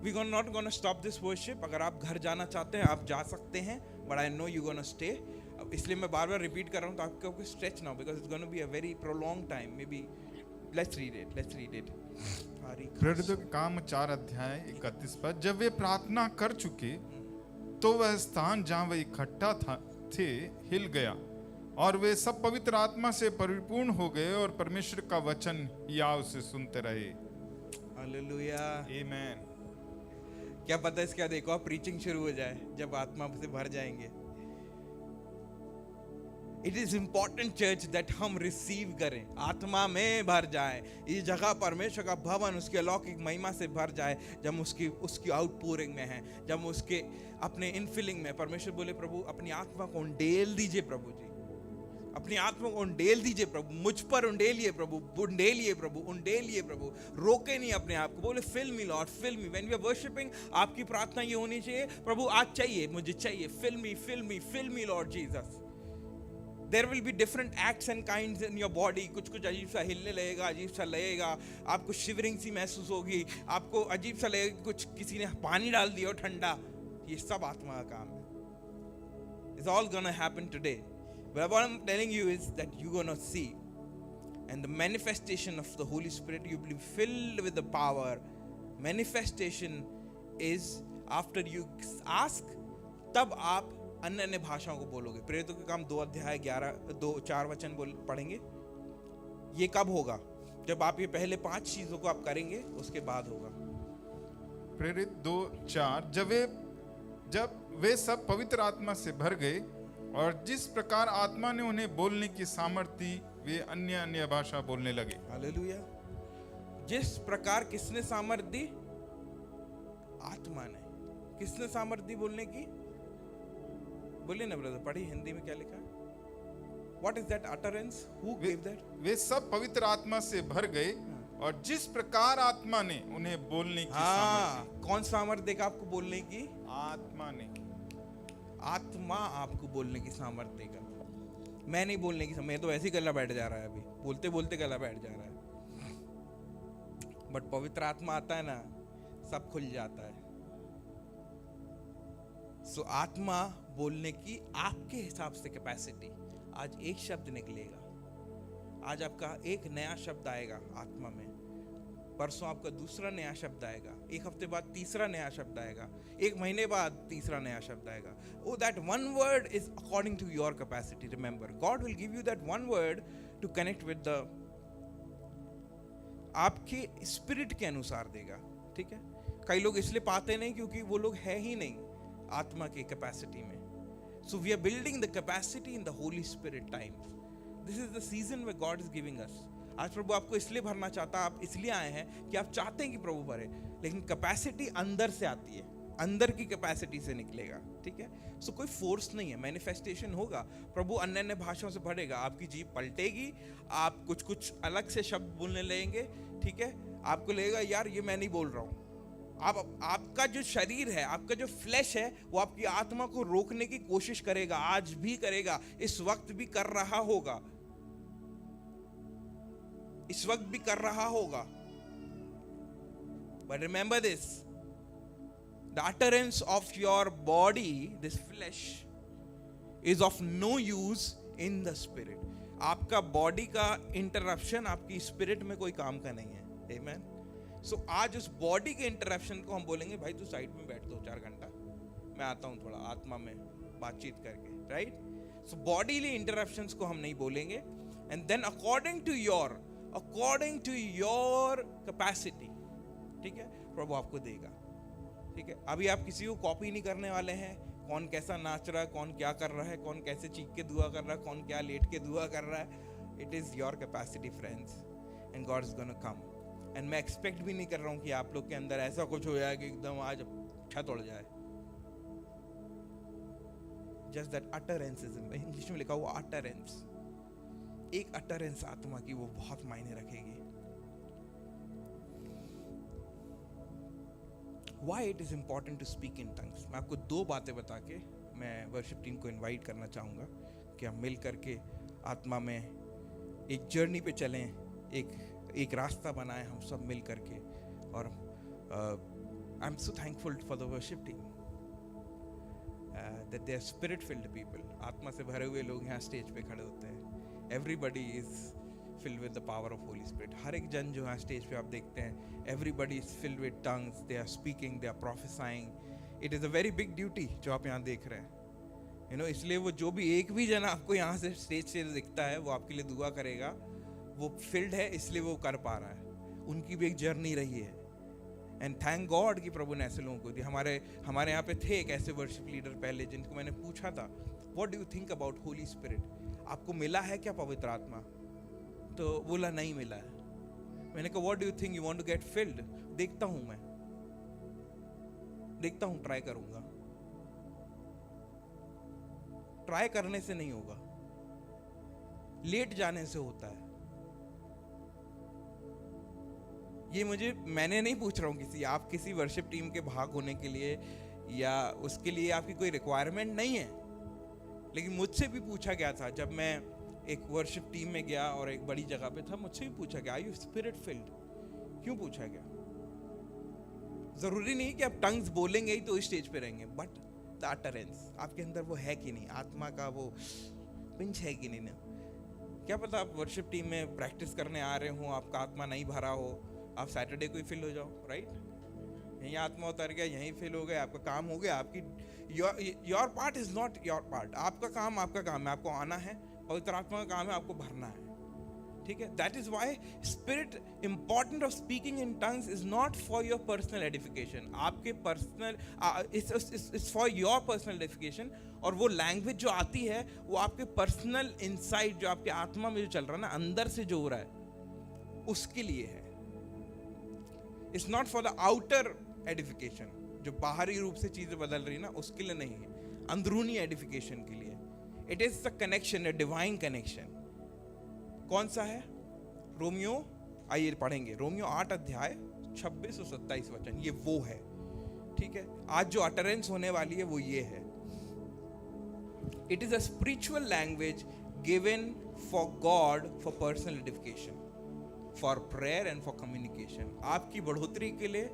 we gonna not gonna stop this worship. अगर आप घर जाना चाहते हैं आप जा सकते हैं, but I no you gonna stay. इसलिए मैं बार बार रिपीट कर रहा हूँ ताकि आपको स्ट्रेच ना हो, because it's gonna be a very prolong time. May be let's read it. प्रेरितों के काम 4:31 पर, जब वे प्रार्थना कर चुके तो वह स्थान जहां वे इकट्ठा थे हिल गया और वे सब पवित्र आत्मा से परिपूर्ण हो गए और परमेश्वर का वचन याव से सुनते रहे. हालेलुया. आमीन. क्या पता है इसका देखो आप प्रीचिंग शुरू हो जाए जब आत्मा से भर जाएंगे. It is important church that हम रिसीव करें, आत्मा में भर जाए. ये जगह परमेश्वर का भवन उसके अलौकिक महिमा से भर जाए जब उसकी आउटपोरिंग में है, जब उसके अपने इनफिलिंग में. परमेश्वर बोले, प्रभु अपनी आत्मा को उंडेल दीजिए. प्रभु जी अपनी आत्मा को उंडेल दीजिए. प्रभु मुझ पर उंडेलिए. प्रभु उंडेलिए. प्रभु उंडेलिए. प्रभु रोके नहीं अपने आप को. बोले fill me Lord, fill me. When we are worshipping आपकी प्रार्थना ये होनी चाहिए, प्रभु आज चाहिए, मुझे चाहिए. Fill me, fill me, fill me lord Jesus. There will be different acts and kinds in your body. कुछ अजीब सा हिलने लगेगा, अजीब सा लगेगा, आपको शिवरिंग सी महसूस होगी, आपको अजीब सा लगेगा कुछ किसी ने पानी डाल दिया ठंडा. ये सब आत्मा का काम है. It's all gonna happen today. But what I'm telling you is that you're gonna see, and the manifestation of the Holy Spirit, you will be filled with the power. Manifestation is after you ask, तब आप अन्य अन्य भाषाओं को बोलोगे. प्रेरितों के काम 2:4 वचन पढ़ेंगे. ये कब होगा? जब आप ये पहले 5 चीजों को आप करेंगे, उसके बाद होगा. प्रेरित 2:4, जब वे सब पवित्र आत्मा से भर गए और जिस प्रकार आत्मा ने उन्हें बोलने की सामर्थ्य दी, वे अन्य अन्य भाषा बोलने लगे. हालेलुया. जिस प्रकार किसने सामर्थ्य दी? आत्मा ने. किसने सामर्थ्य दी बोलने की? बोलिए ना ब्रदर, पढ़ी हिंदी में क्या लिखा है? What is that utterance? Who gave that? वे सब पवित्र आत्मा से भर गए और जिस प्रकार आत्मा ने उन्हें बोलने की सामर्थ्य दी. कौन सामर्थ्य देगा आपको बोलने की? आत्मा ने. आत्मा आपको बोलने की सामर्थ्य देगा. मैं नहीं बोलने की, मैं तो ऐसे ही गला बैठ जा रहा है. अभी बोलते बोलते गला बैठ जा रहा है. बट पवित्र आत्मा आता है ना, सब खुल जाता है. सो आत्मा बोलने की आपके हिसाब से कैपेसिटी. आज एक शब्द निकलेगा, आज आपका एक नया शब्द आएगा आत्मा में, परसों आपका दूसरा नया शब्द आएगा, एक हफ्ते बाद तीसरा नया शब्द आएगा, एक महीने बाद तीसरा नया शब्द आएगा. Oh, that one word is according to your capacity. Remember, God will give you that one word to connect with the, आपके स्पिरिट के अनुसार देगा. ठीक है. कई लोग इसलिए पाते नहीं क्योंकि वो लोग है ही नहीं आत्मा के कैपेसिटी में. So we are building the capacity in the Holy Spirit time. This is the season where God is giving us. आज प्रभु आपको इसलिए भरना चाहता है, आप इसलिए आए हैं कि आप चाहते हैं कि प्रभु भरे, लेकिन कैपेसिटी अंदर से आती है. अंदर की कैपेसिटी से निकलेगा, ठीक है। सो कोई फोर्स नहीं है, मैनिफेस्टेशन होगा, प्रभु अन्य अन्य भाषाओं से भरेगा, आपकी जीभ पलटेगी, आप कुछ कुछ अलग से शब्द बोलने लगेंगे, ठीक है। आपको लगेगा यार ये मैं नहीं बोल रहा हूँ। आपका जो शरीर है, आपका जो फ्लैश है, वो आपकी आत्मा को रोकने की कोशिश करेगा, आज भी करेगा, इस वक्त भी कर रहा होगा, इस वक्त भी कर रहा होगा। But remember this, the utterance of your body, this flesh, is of no use in the spirit. आपका बॉडी का इंटरप्शन आपकी स्पिरिट में कोई काम का नहीं है। Amen. So आज उस बॉडी के इंटरप्शन को हम बोलेंगे भाई तू साइड में बैठ 2-4 घंटा, मैं आता हूँ थोड़ा आत्मा में बातचीत करके, राइट। सो बॉडीली इंटरप्शंस को हम नहीं बोलेंगे। And then according to your capacity, ठीक है, प्रभु आपको देगा, ठीक है। अभी आप किसी को कॉपी नहीं करने वाले हैं, कौन कैसा नाच रहा है, कौन क्या कर रहा है, कौन कैसे चीख के दुआ कर रहा है, कौन क्या लेट के दुआ कर रहा है। It is your capacity friends, and God is gonna come. And मैं एक्सपेक्ट भी नहीं कर रहा हूँ कि आप लोग के अंदर ऐसा कुछ हो जाए कि एकदम आज छत उड़ जाए। जस्ट दैट अटरेंस, इंग्लिश में लिखा हुआ अटरेंस, एक अटरेंस आत्मा की, वो बहुत मायने रखेगी। Why it is important to speak in tongues? मैं आपको 2 बातें बता के मैं वर्शिप टीम को इनवाइट करना चाहूँगा कि हम मिल करके आत्मा में एक जर्नी पे चलें, एक रास्ता बनाएं हम सब मिल करके। और I am so thankful for the worship team that they are spirit filled people. आत्मा से भरे हुए लोग यहाँ स्टेज पे खड़े होते हैं। Everybody is filled with the power of Holy Spirit. हर एक जन जो है स्टेज पे आप देखते हैं, everybody is filled with tongues, they are speaking, they are prophesying. It is a very big duty जो आप यहाँ देख रहे हैं, you know। इसलिए वो जो भी एक भी जन आपको यहाँ से स्टेज से दिखता है, वो आपके लिए दुआ करेगा, वो filled है, इसलिए वो कर पा रहा है। उनकी भी एक जर्नी रही है, एंड थैंक गॉड कि प्रभु ने ऐसे लोगों को दिया। हमारे यहाँ पे थे एक ऐसे वर्शिप लीडर पहले, जिनको मैंने पूछा था, what do you think about Holi spirit, आपको मिला है क्या पवित्र आत्मा? तो बोला नहीं मिला है। मैंने कहा what do you think, you want to get filled? देखता हूं, मैं देखता हूं, ट्राई करूंगा। ट्राई करने से नहीं होगा, लेट जाने से होता है। ये मैंने नहीं पूछ रहा हूं आप किसी वर्शिप टीम के भाग होने के लिए, या उसके लिए आपकी कोई रिक्वायरमेंट नहीं है। लेकिन मुझसे भी पूछा गया था, जब मैं एक वर्शिप टीम में गया और एक बड़ी जगह पे था, मुझसे भी पूछा गया, आर यू स्पिरिट फिल्ड? क्यों पूछा गया? जरूरी नहीं कि आप टंग्स बोलेंगे ही तो स्टेज पे रहेंगे, बट द अटरेंस आपके अंदर वो है कि नहीं, आत्मा का वो पिंच है कि नहीं ना। क्या पता आप वर्शिप टीम में प्रैक्टिस करने आ रहे हो, आपका आत्मा नहीं भरा हो, आप सैटरडे को ही फिल हो जाओ, राइट। यहीं आत्मा उतर गया, यहीं फिल हो गया, आपका काम हो गया। आपकी your part is not your part. आपका काम है, आपको आना है, पवित्र आत्मा का काम है आपको भरना है, ठीक है। That is why spirit important of speaking in tongues is not for your personal edification, आपके personal, it's for your personal edification. और वो लैंग्वेज जो आती है वो आपके पर्सनल इनसाइट, जो आपके आत्मा में जो चल रहा है ना, अंदर से जो हो रहा है, उसके लिए है। It's not for the outer edification, जो बाहरी रूप से चीजें बदल रही ना, उसके लिए नहीं है, अंदरूनी एडिफिकेशन के लिए। It is the connection, a divine connection. कौन सा है? रोमियो, आइए पढ़ेंगे, रोमियो 8 अध्याय 26 और 27 वचन, ये वो है, ठीक है। आज जो अटरेंस होने वाली है वो ये है। It is a spiritual language given for God, for personal edification, for prayer and for communication. आपकी बढ़ोतरी के लिए,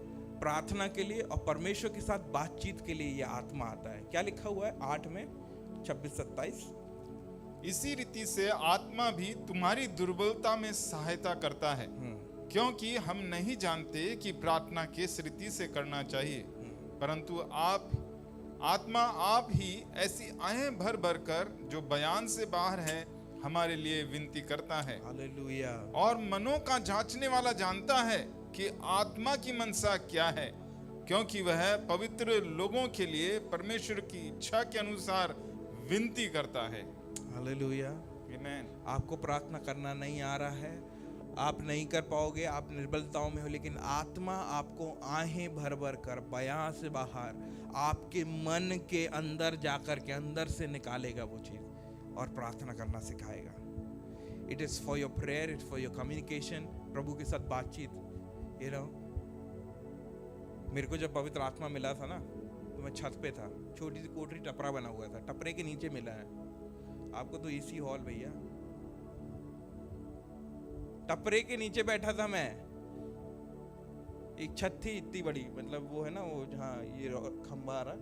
प्रार्थना के लिए और परमेश्वर के साथ बातचीत के लिए ये आत्मा आता है। क्या लिखा हुआ है 8 में 26-27? इसी रीति से आत्मा भी तुम्हारी दुर्बलता में सहायता करता है, क्योंकि हम नहीं जानते कि प्रार्थना किस रीति से करना चाहिए, परंतु आत्मा आप ही ऐसी आहें भर भर कर, जो बयान से बाहर है, हमारे लिए विनती करता है। हालेलुया। और मनों का जांचने वाला जानता है कि आत्मा की मनसा क्या है, क्योंकि वह पवित्र लोगों के लिए परमेश्वर की इच्छा के अनुसार विनती करता है। हालेलुया। आमीन। आपको प्रार्थना करना नहीं आ रहा है, आप नहीं कर पाओगे, आप निर्बलताओं में हो, लेकिन आत्मा आपको आहें भर भर कर बयां से बाहर आपके मन के अंदर जाकर के अंदर से निकालेगा वो चीज और प्रार्थना करना सिखाएगा। It is for your prayer, it for your communication, प्रभु के साथ बातचीत। यू नो, मेरे को जब पवित्र आत्मा मिला था ना, तो मैं छत पे था, छोटी सी कोठरी, टपरा बना हुआ था, टपरे के नीचे मिला है। आपको तो एसी हॉल भैया, टपरे के नीचे बैठा था मैं। एक छत थी इतनी बड़ी, मतलब वो है ना, वो जहाँ ये खंबा आ रहा,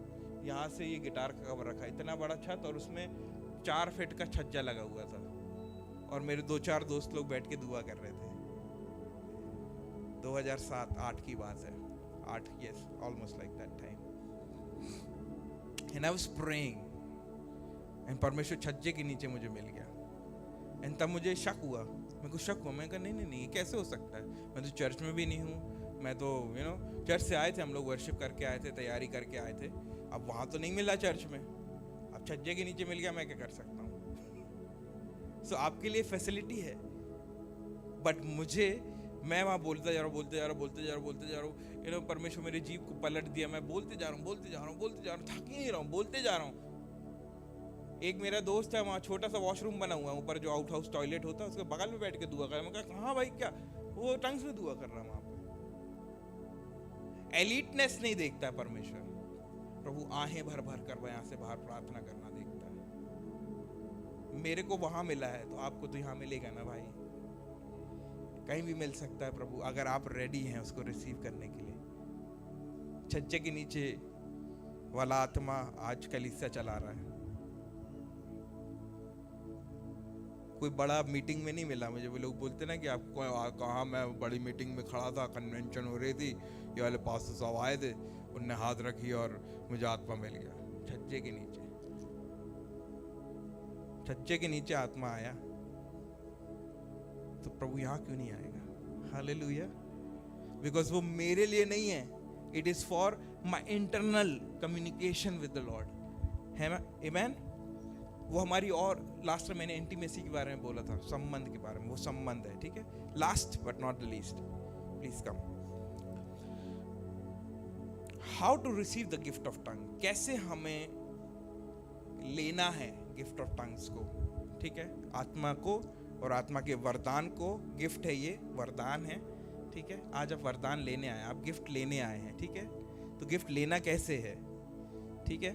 यहाँ से ये गिटार का कवर रखा, इतना बड़ा छत, और उसमें 4 फीट का छज्जा लगा हुआ था, और मेरे 2-4 दोस्त लोग बैठ के दुआ कर रहे थे। 2007-8 की बात है, 8, yes, almost like that time. And I was praying, and परमेश्वर छज्जे के नीचे मुझे मिल गया। and तब मुझे शक हुआ, मेरे को शक हुआ, मैं कहा नहीं, ये कैसे हो सकता है, मैं तो चर्च में भी नहीं हूँ, मैं तो चर्च से आए थे हम लोग, वर्शिप करके आए थे, तैयारी करके आए थे, अब वहाँ तो नहीं मिला चर्च में, अब छज्जे के नीचे मिल गया, मैं क्या कर सकता हूँ। सो आपके लिए फैसिलिटी है, बट मैं वहाँ बोलता जा रहा हूँ, परमेश्वर मेरे जीव को पलट दिया, मैं बोलते जा रहा हूँ, थक ही नहीं रहा हूँ, बोलते जा रहा हूँ। एक मेरा दोस्त है, वहाँ छोटा सा वॉशरूम बना हुआ है ऊपर, जो आउट हाउस टॉयलेट होता है, उसके बगल में बैठ के दुआ कर रहा है। मैं कहा हाँ भाई, क्या वो टंग्स में दुआ कर रहा है वहाँ पे। एलिटनेस नहीं देखता है परमेश्वर, प्रभु आहें भर भर कर यहाँ से बाहर प्रार्थना करना देखता है। मेरे को वहां मिला है, तो आपको तो यहाँ मिलेगा ना भाई, कहीं भी मिल सकता है प्रभु, अगर आप रेडी हैं उसको रिसीव करने के लिए। छज्जे के नीचे वाला आत्मा आज कलीसिया चला रहा है। कोई बड़ा मीटिंग में नहीं मिला मुझे, वो लोग बोलते ना कि आपको कहाँ, मैं बड़ी मीटिंग में खड़ा था, कन्वेंशन हो रही थी, ये वाले पास्टर साहब आए थे, उनने हाथ रखी और मुझे आत्मा मिल गया। छज्जे के नीचे, छज्जे के नीचे आत्मा आया, तो प्रभु यहाँ क्यों नहीं आएगा? हालेलुया। बिकॉज वो मेरे लिए नहीं है, it is for my internal communication with the Lord, है ना? आमेन। वो हमारी, और लास्ट में मैंने इंटीमेसी के बारे में बोला था, संबंध के बारे में, वो संबंध है, ठीक है। Last but not the least, please come. How to receive the gift of tongue, कैसे हमें लेना है गिफ्ट ऑफ टंग्स को, ठीक है, आत्मा को और आत्मा के वरदान को। गिफ्ट है, ये वरदान है, ठीक है। आज आप वरदान लेने आए, आप गिफ्ट लेने आए हैं, ठीक है। तो गिफ्ट लेना कैसे है, ठीक है।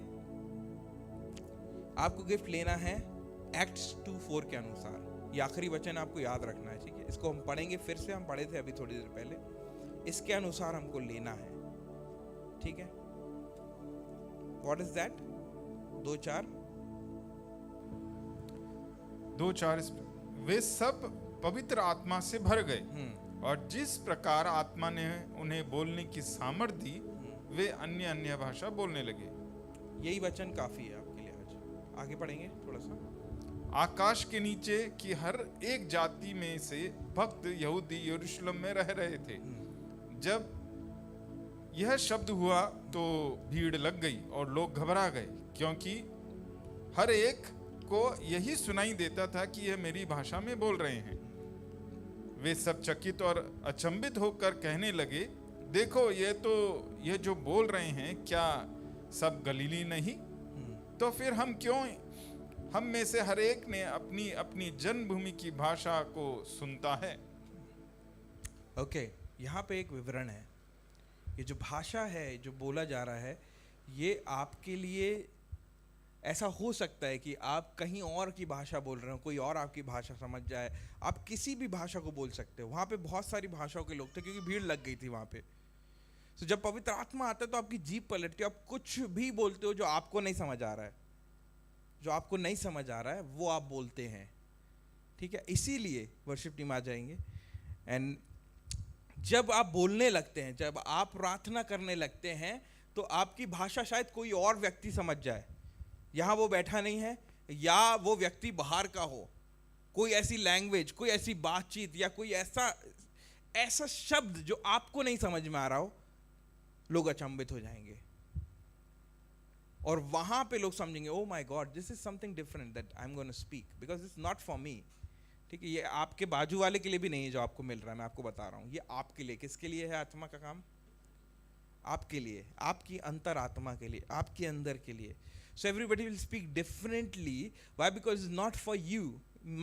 आपको गिफ्ट लेना है एक्ट्स 2:4 के अनुसार। ये आखिरी वचन आपको याद रखना है, ठीक है। इसको हम पढ़ेंगे फिर से, हम पढ़े थे अभी थोड़ी देर पहले, इसके अनुसार हमको लेना है, ठीक है। What is that? 2:4 वे सब पवित्र आत्मा से भर गए, और जिस प्रकार आत्मा ने उन्हें बोलने की सामर्थ्य दी, वे अन्य अन्य भाषा बोलने लगे। यही वचन काफी है आपके लिए। आज आगे पढ़ेंगे थोड़ा सा। आकाश के नीचे की हर एक जाति में से भक्त यहूदी यरूशलेम में रह रहे थे। जब यह शब्द हुआ तो भीड़ लग गई और लोग घबरा गए, क्योंकि हर एक को यही सुनाई देता था कि यह मेरी भाषा में बोल रहे हैं। वे सब चकित और अचंभित होकर कहने लगे, देखो ये जो बोल रहे हैं, क्या सब गलीली नहीं? तो फिर हम में से हर एक ने अपनी अपनी जन्मभूमि की भाषा को सुनता है। ओके, यहाँ पे एक विवरण है। ये जो भाषा है, जो बोला जा रहा है, ये आपके लिए ऐसा हो सकता है कि आप कहीं और की भाषा बोल रहे हो, कोई और आपकी भाषा समझ जाए, आप किसी भी भाषा को बोल सकते हो। वहाँ पे बहुत सारी भाषाओं के लोग थे, क्योंकि भीड़ लग गई थी वहाँ पे। तो जब पवित्र आत्मा आता है तो आपकी जीभ पलटती है, आप कुछ भी बोलते हो जो आपको नहीं समझ आ रहा है, जो आपको नहीं समझ आ रहा है वो आप बोलते हैं, ठीक है। इसीलिए वर्शिप टीम आ जाएंगे। एंड जब आप बोलने लगते हैं, जब आप प्रार्थना करने लगते हैं, तो आपकी भाषा शायद कोई और व्यक्ति समझ जाए। यहाँ वो बैठा नहीं है, या वो व्यक्ति बाहर का हो, कोई ऐसी लैंग्वेज, कोई ऐसी बातचीत, या कोई ऐसा शब्द जो आपको नहीं समझ में आ रहा हो, लोग अचंभित हो जाएंगे। और वहां पे लोग समझेंगे, oh my God, this is something different that I am going to speak, because it's not for me, ठीक है, ये आपके बाजू वाले के लिए भी नहीं है जो आपको मिल रहा है, मैं आपको बता रहा हूँ, ये आपके लिए। किसके लिए है आत्मा का काम? आपके लिए, आपकी अंतर आत्मा के लिए, आपके अंदर के लिए। So everybody will speak differently. Why? Because it's not for you.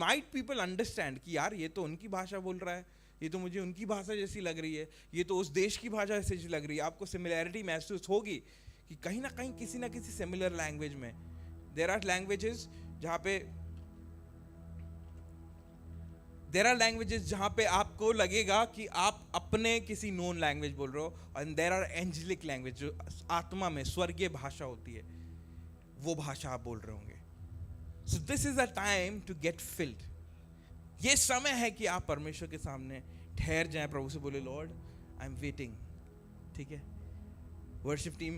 Might people understand कि यार ये तो उनकी भाषा बोल रहा है, ये तो मुझे उनकी भाषा जैसी लग रही है, ये तो उस देश की भाषा जैसी लग रही है। आपको सिमिलैरिटी महसूस होगी कि कहीं ना कहीं किसी ना किसी सिमिलर लैंग्वेज में। देयर आर लैंग्वेजेस जहाँ पे आपको लगेगा कि आप अपने किसी नोन लैंग्वेज बोल रहे हो, and there are angelic language जो आत्मा में स्वर्गीय भाषा होती है, वो भाषा आप बोल रहे होंगे। So this is a time to get filled. ये समय है कि आप परमेश्वर के सामने ठहर जाएं, प्रभु से बोले लॉर्ड आई एम वेटिंग। ठीक है, वर्शिप टीम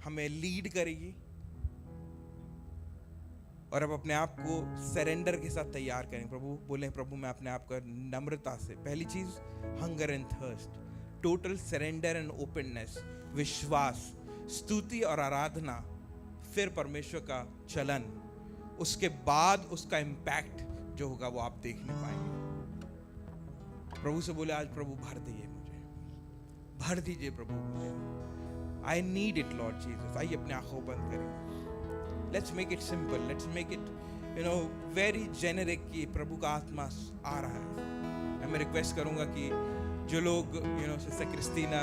हमें लीड करेगी और अब अपने आप को सरेंडर के साथ तैयार करें। प्रभु बोले, प्रभु मैं अपने आप को नम्रता से, पहली चीज hunger and thirst, total surrender and openness, विश्वास, स्तुति और आराधना, फिर परमेश्वर का चलन, उसके बाद उसका इम्पैक्ट जो होगा वो आप देख नहीं पाएंगे। प्रभु से बोले आज प्रभु भर दीजिए मुझे, भर दीजिए प्रभु मुझे, आई नीड इट लॉर्ड जीसस। आइए अपने आंखों बंद करें। Let's make it simple, let's make it very generic कि प्रभु का आत्मा आ रहा है। मैं रिक्वेस्ट करूंगा कि जो लोग सिस्टर क्रिस्टीना,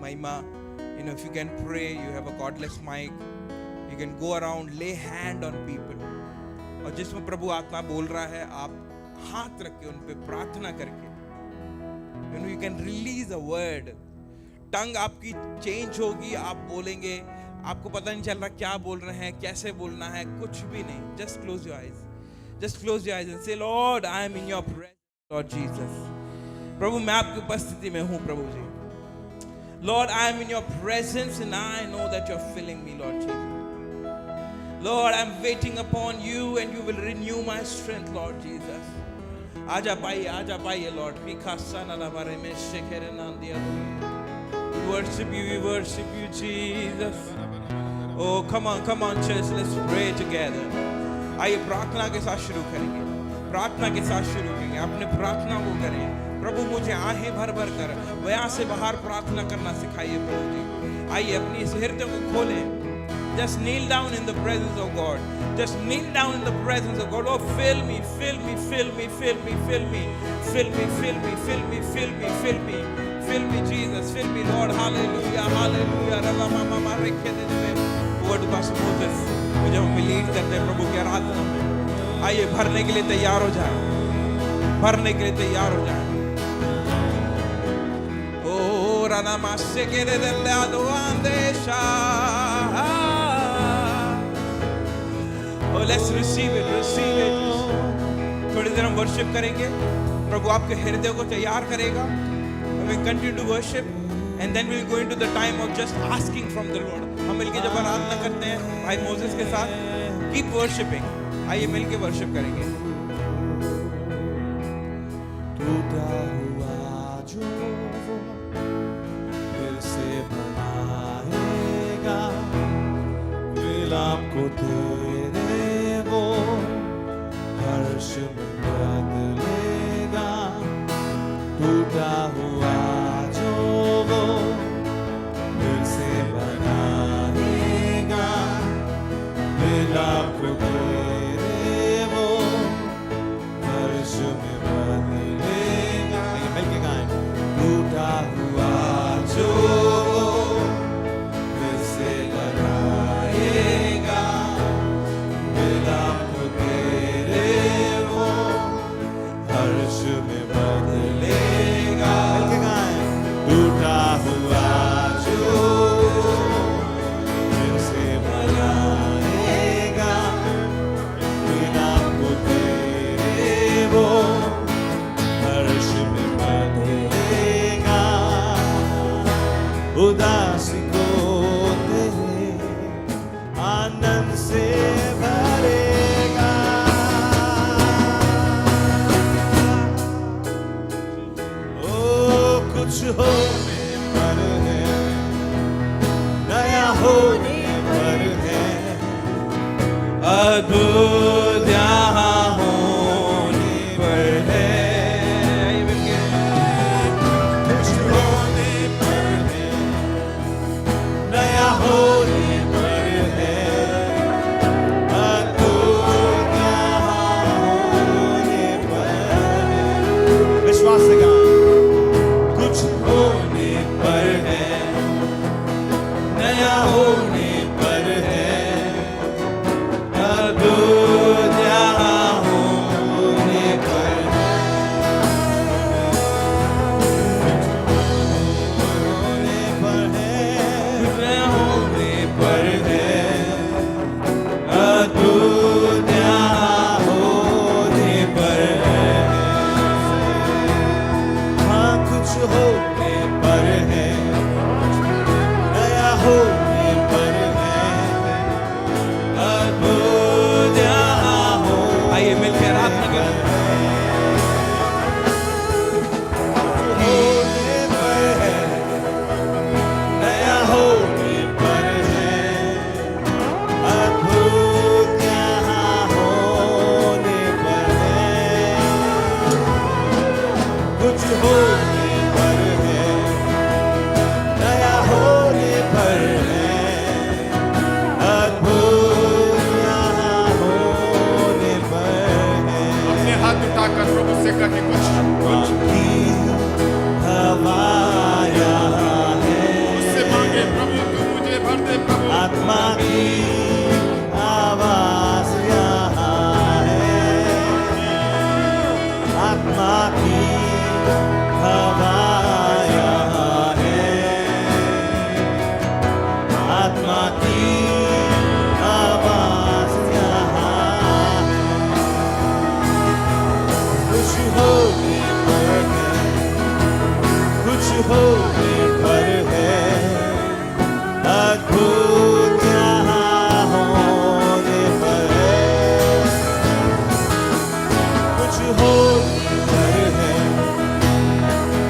महिमा, if you can pray, you have a cordless mic, you can go around, lay hand on people, और जिसमें प्रभु आत्मा बोल रहा है आप हाथ रख के उन पे प्रार्थना करके you can release a word। टंग आपकी चेंज होगी, आप बोलेंगे, आपको पता नहीं चल रहा क्या बोल रहे हैं, कैसे बोलना है, कुछ भी नहीं। Just close your eyes, just close your eyes and say Lord I am in your presence Lord Jesus. प्रभु मैं आपकी उपस्थिति में हूँ प्रभु जी। Lord, I am in your presence and I know that you're filling me, Lord Jesus. Lord, I'm waiting upon you and you will renew my strength, Lord Jesus. आजा पाइए Lord। We worship you, Jesus. Oh, come on, church, let's pray together. आइए प्रार्थना के साथ शुरू करेंगे, प्रार्थना के साथ शुरू करेंगे। अपने प्रार्थना को करें। प्रभु मुझे आहें भर भर कर बयां से बाहर प्रार्थना करना सिखाइए प्रभु जी। आइए अपनी इस हृदय को खोलें। Just kneel down in the presence of God. Just kneel down in the presence of God. Oh, fill me, fill me, fill me, fill me, fill me, fill me, fill me, fill me, fill me, fill me, fill me, Jesus, fill me, Lord. Hallelujah, hallelujah. रवा मामा रखे दे में वर्ड पास मोसेस मुझे हमें लीड करते हैं प्रभु की आराधना में। आइए भरने के लिए तैयार हो जाए, भरने के लिए तैयार हो जाए। Namaste kere delle aduandesha. Oh, let's receive it, receive it. थोड़ी देर हम वर्शिप करेंगे, प्रभु आपके हृदय को तैयार करेगा। We will continue to worship and then we will go into the time of just asking from the Lord. हम मिलके जब आराधना करते हैं भाई मोसेस के साथ, keep worshiping। आइए मिलके वर्शिप करेंगे। टूटा हुआ जो बनाएगा, विलाप को तेरे वो हर्ष में बदलेगा। टूटा हुआ जो वो फिर से बनाएगा, विलाप को तेरे वो हर्ष में बदलेगा। मिलके गाएं। टूटा हुआ जो फिर से बनाएगा, विलाप तेरे वो हर्ष में बदलेगा। टूटा हुआ जो फिर से बनाएगा, विलाप तेरे वो हर्ष में बदलेगा। उदासी को तेरे आनंद से भरेगा। आइए मिलकर आराधना करें। होने पर है, नया होने पर है, अद्भुत यहाँ होने पर है, कुछ होने पर है, नया होने पर है, अद्भुत यहाँ होने पर है। अपने हाथ उठाकर प्रभु से कहे कुछ की हवा यहाँ है, उससे मांगे प्रभु तू मुझे भर दे प्रभु आत्मा की आवाज यहाँ है, आत्मा की हवा यहाँ है, आत्मा की आवाज यहाँ है, कुछ होने पर है, कुछ होने पर है, अद्भुत यहाँ होने पर है, कुछ होने पर है,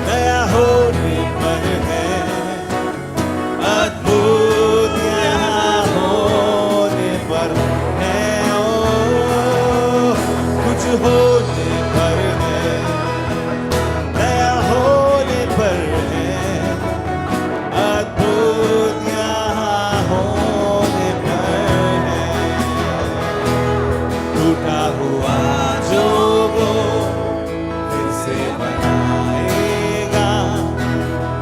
नया होने पर है, अद्भुत यहाँ होने पर है, ओ कुछ होने पर है, नया होने पर है, अद्भुत यहाँ होने पर है, टूटा हुआ जो वो फिर से बनाएगा,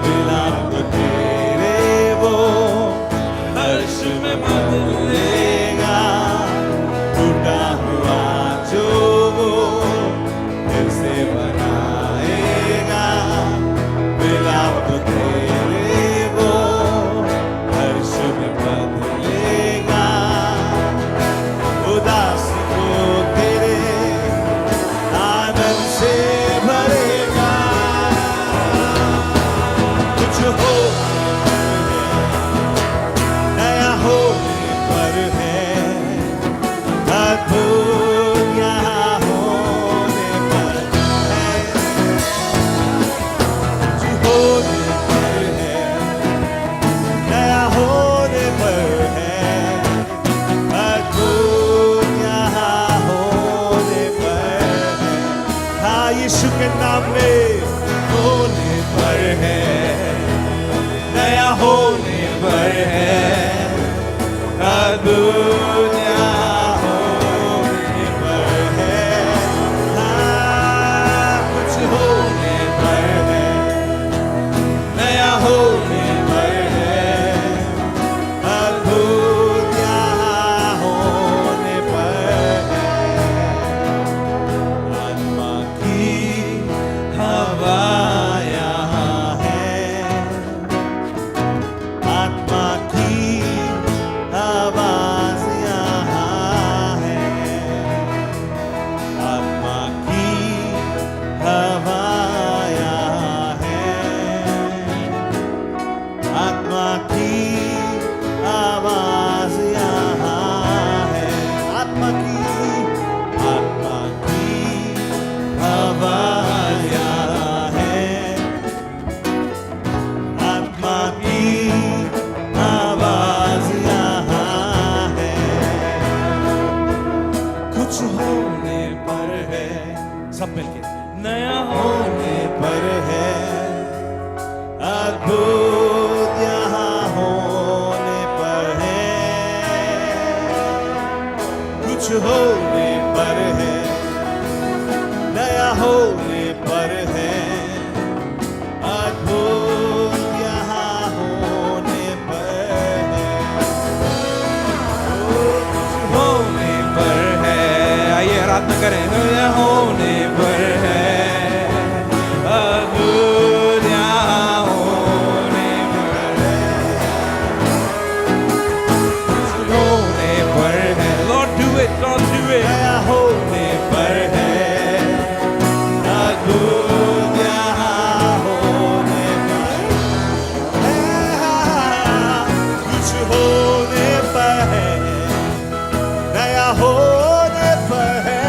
विलाप तेरे वो हर्ष में बदलेगा, टूटा हुआ जो वो फिर से बनाएगा, विलाप तेरे वो हर्ष में बदलेगा, उदास को तेरे आनंद से भरेगा, कुछ हो नया होने पर है, अद्भुत यहाँ होने पर है, कुछ होने पर है, नया होने पर है, अद्भुत यहाँ होने पर है, हाँ यीशु के नाम में होने पर है, नया होने पर है, अद्भुत यहाँ होने पर है, हाँ कुछ होने पर है, नया होने पर है, अद्भुत यहाँ होने पर है, आत्मा की हवा यहाँ है, आत्मा की आवाज यहाँ है, आत्मा की हवा यहाँ है, आत्मा की आवाज यहाँ है, आत्मा की हवा यहाँ है, आत्मा की आवाज यहाँ है, कुछ होने पर है, सब मिलके नया होने पर है, अद्भुत यहाँ होने पर है, कुछ होने पर है, नया होने पर है, अद्भुत यहाँ होने पर है, कुछ होने पर है, आइए आराधना करें। नया होने पर है, अद्भुत यहाँ होने पर है, कुछ होने पर है। Lord do it, Lord do it। नया होने पर है, अद्भुत यहाँ होने पर है, कुछ होने पर है, नया होने पर है,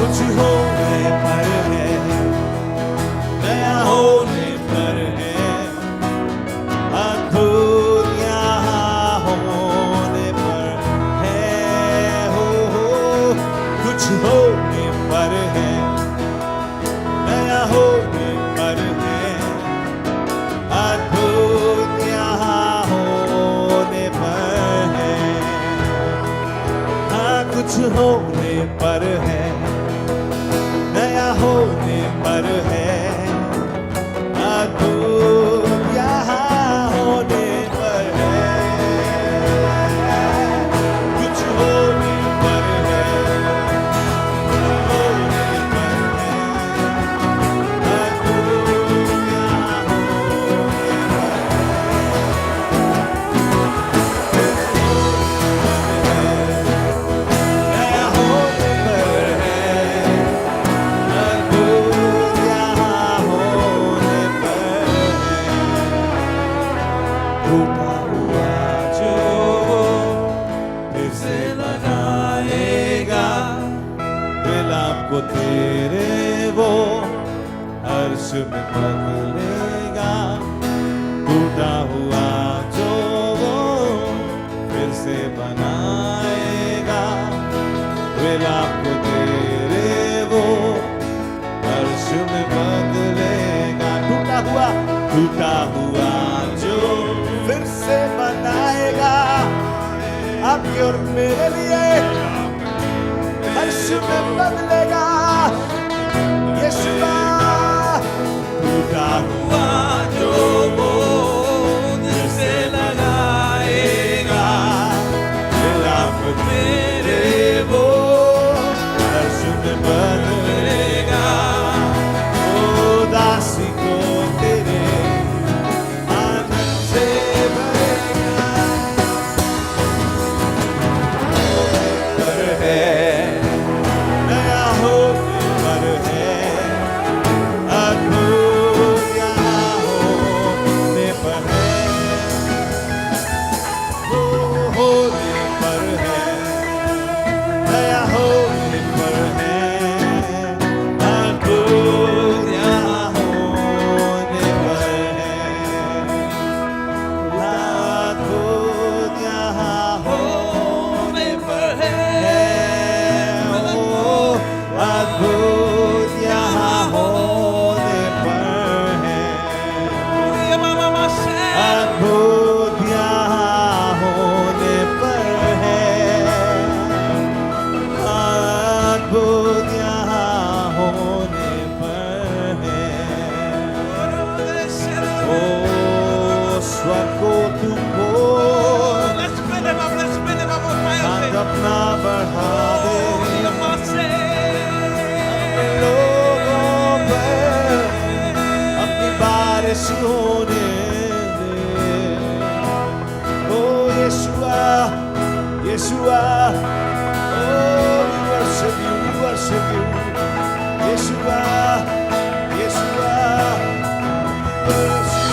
कुछ होने पर है, नया होने पर है, अद्भुत यहाँ होने पर है, हो कुछ होने पर है, नया होने पर है, अद्भुत यहाँ होने पर है, हाँ कुछ होने पर है, नया होने पर है, अद्भुत यहाँ होने पर है, कुछ होने पर है, होने पर है, अद्भुत यहाँ होने नया होने पर है, अद्भुत यहाँ होने पर है, टूटा हुआ जो फिर से बनाएगा, दिल आपको तेरे वो अर्श में बदलेगा, टूटा हुआ जो वो फिर से बनाएगा, दिल आपको तेरे वो अर्श में बदलेगा, टूटा हुआ जो फिर से बनाएगा, आपके और मेरे लिए अर्श में बदलेगा, यीशुआ टूटा हुआ जो वो दिल से लगाएगा, दिल आपको मेरे वो अर्श में बदलेगा, ओ दासी को तेरे आनंद से भरेगा, पर है, नया होने पर है, अद्भुत यहाँ होने पर है, होने पर है, नया होने पर है, अद्भुत यहाँ होने पर है, अद्भुत यहाँ होने पर है, ओ अद्भुत यहाँ होने पर है, अद्भुत यहाँ होने पर है, अद्भुत यहाँ होने पर है, ओ स्वर्ग को तुमको हाथ अपना बढ़ा दे, लोगों पर अपनी बारिश होने दे, ओ यीशुआ, यीशुआ, oh we worship you, यीशुआ, यीशुआ, worship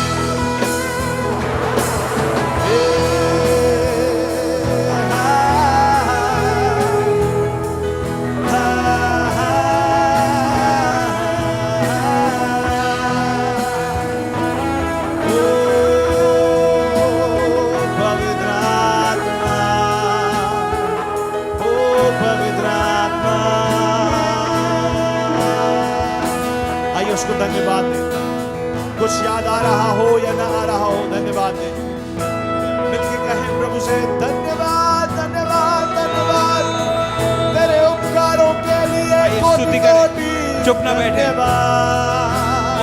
उसको धन्यवाद दे, कुछ याद आ रहा हो या ना आ रहा हो, धन्यवाद दे, मिलके कहें प्रभु से धन्यवाद, धन्यवाद, धन्यवाद, तेरे उपकारों के लिए स्तुति करें, चुप ना बैठे,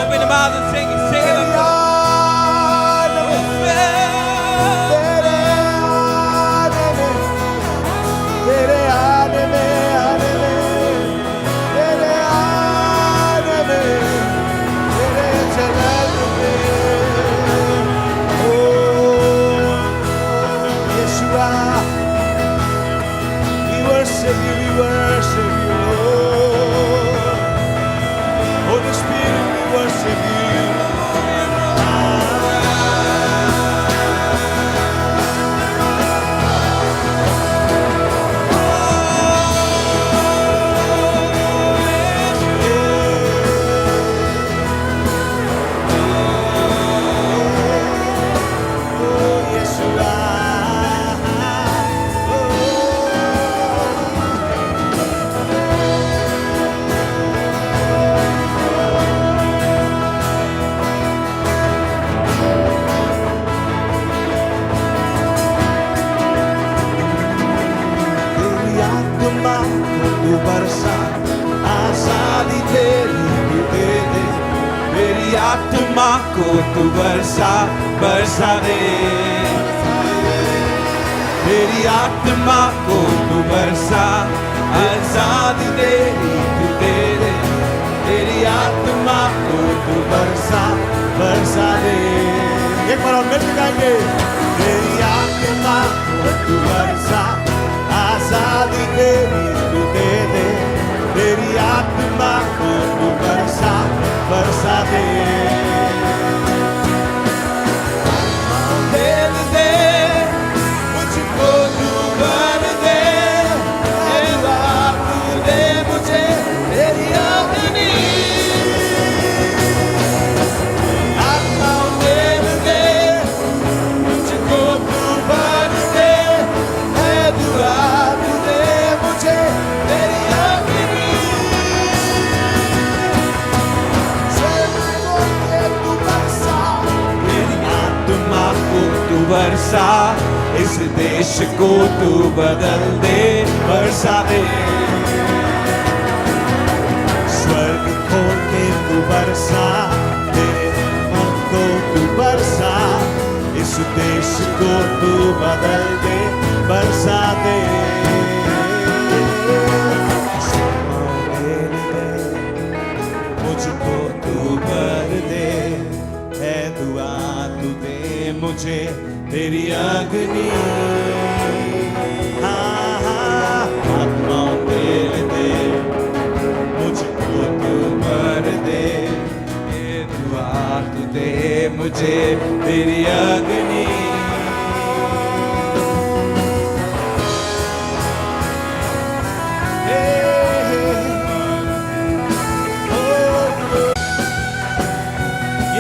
open your mouth and sing it, sing it up loud. तेरे आने में, आने में, तेरे आने में, तेरे चलन में, ओ यीशुआ, we worship you, Lord. Holy Spirit, we worship you. आत्मा को तू बरसा बरसा दे, तेरी आत्मा को तू बरसा, आजादी तेरी तू दे दे, तेरी आत्मा को तू बरसा बरसा दे। एक बार और मिलकर गाएंगे, तेरी आत्मा को तू बरसा, आजादी तेरी तू दे दे, तेरी आत्मा को तू बरसा बरसा दे। दे दे मुझको तू भर दे, तू दे मुझे तेरी अग्नि, आत्मा दे दे मुझको तू भर दे, है दुआ तू दे मुझे तेरी अग्नि, तू बरसा, तेरी आत्मा को तू बरसा, इस देश को तू बदल दे, बरसा दे, स्वर्ग खोल के तू बरसा, तेरे मन को तू बरसा, इस देश को तू बदल दे, बरसा दे। मुझको तू भर दे, है दुआ तू दे मुझे तेरी अग्नि, आत्मा दे दे मुझको तू भर दे, ये दुआ तू दे मुझे तेरी अग्नि,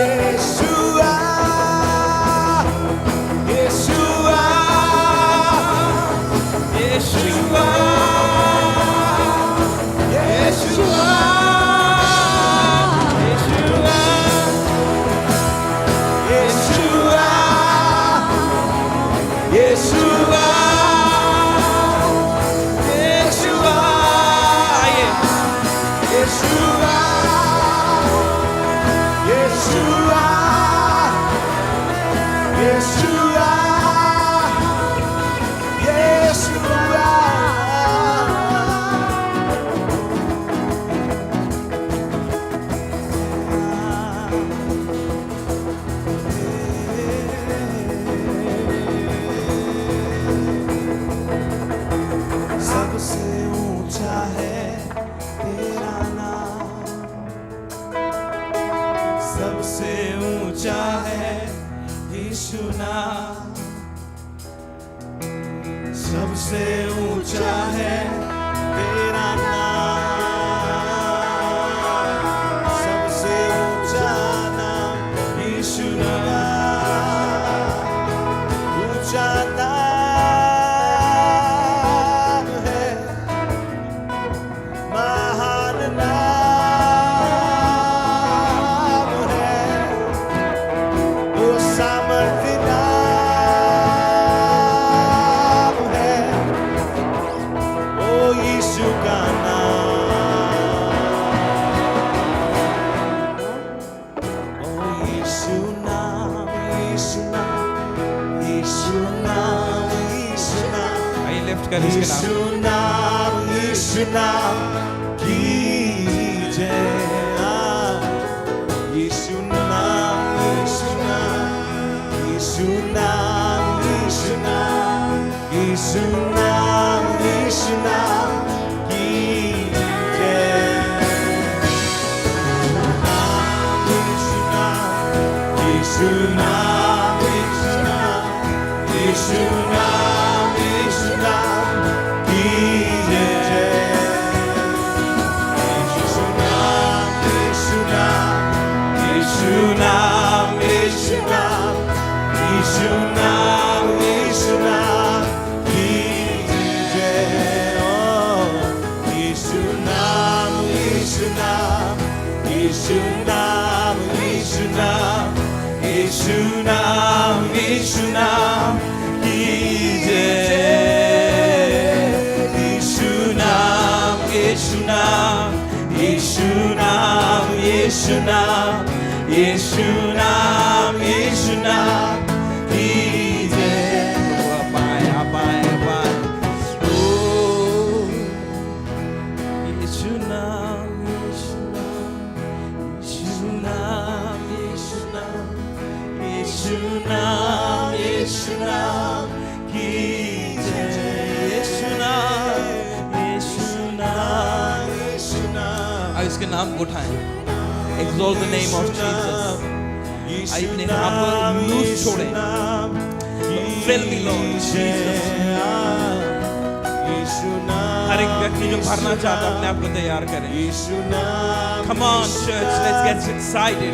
Yeshua, Yeshua, यीशुआ, यीशुआ, यीशुआ, Yeshua, Yeshua, यीशुआ, आइए, Yeshua, Yeshua, Yeshua, सबसे ऊंचा है तेरा नाम, सबसे ऊंचा है यीशु नाम, सबसे ऊंचा है तेरा नाम, सबसे ऊंचा नाम यीशु नाम, ऊंचा नाम है, महान नाम है, वो सामर्थ्य नाम है, ओ यीशु का नाम, ओ यीशु नाम, यीशु नाम, यीशु नाम, यीशु नाम, आइए लिफ्ट कर इसके नाम, यीशु नाम की जय, यीशु नाम, यीशु नाम, यीशु नाम, यीशु नाम, यीशु नाम, यीशु नाम की जय, यीशु नाम, यीशु नाम, यीशु नाम, यीशु नाम, यीशु नाम की जय, यीशु नाम, यीशु नाम, यीशु नाम, यीशु नाम, यीशु नाम, यीशु नाम की जय, ओ यीशु नाम, यीशु नाम, यीशु नाम, यीशु नाम, यीशु नाम, यीशु नाम की जय, यीशु नाम, यीशु नाम, यीशु नाम, यीशु नाम, यीशु नाम, यीशु नाम की जय। आप आए, आप आए, आप आए। ओ यीशु नाम, यीशु नाम, यीशु नाम, यीशु नाम, यीशु नाम, यीशु नाम की जय। यीशु नाम, यीशु नाम, यीशु नाम, अब इसके नाम को उठाएं। Exalt the name of Jesus. आइए अपने आप पर लूज छोड़े। Fill me Lord Jesus. हर एक व्यक्ति जो भरना चाहता है अपने आप को तैयार करें। Come on church, let's get excited.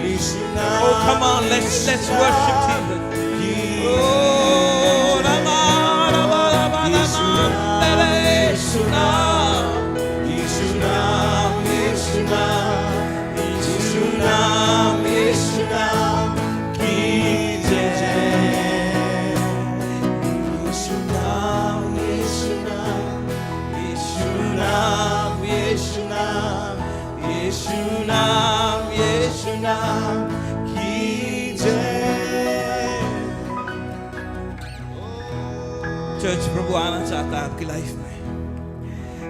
Oh come on, let's worship Jesus. Oh Rama Rama Rama Rama Yeshu Naam, यीशु नाम, यीशु नाम, Yeshu Naam, यीशु नाम की जय। यीशु नाम, यीशु नाम, Yeshu Naam, यीशु नाम, Yeshu Naam, यीशु नाम की जय। चर्च प्रभु आना चाहता है आपकी लाइफ में।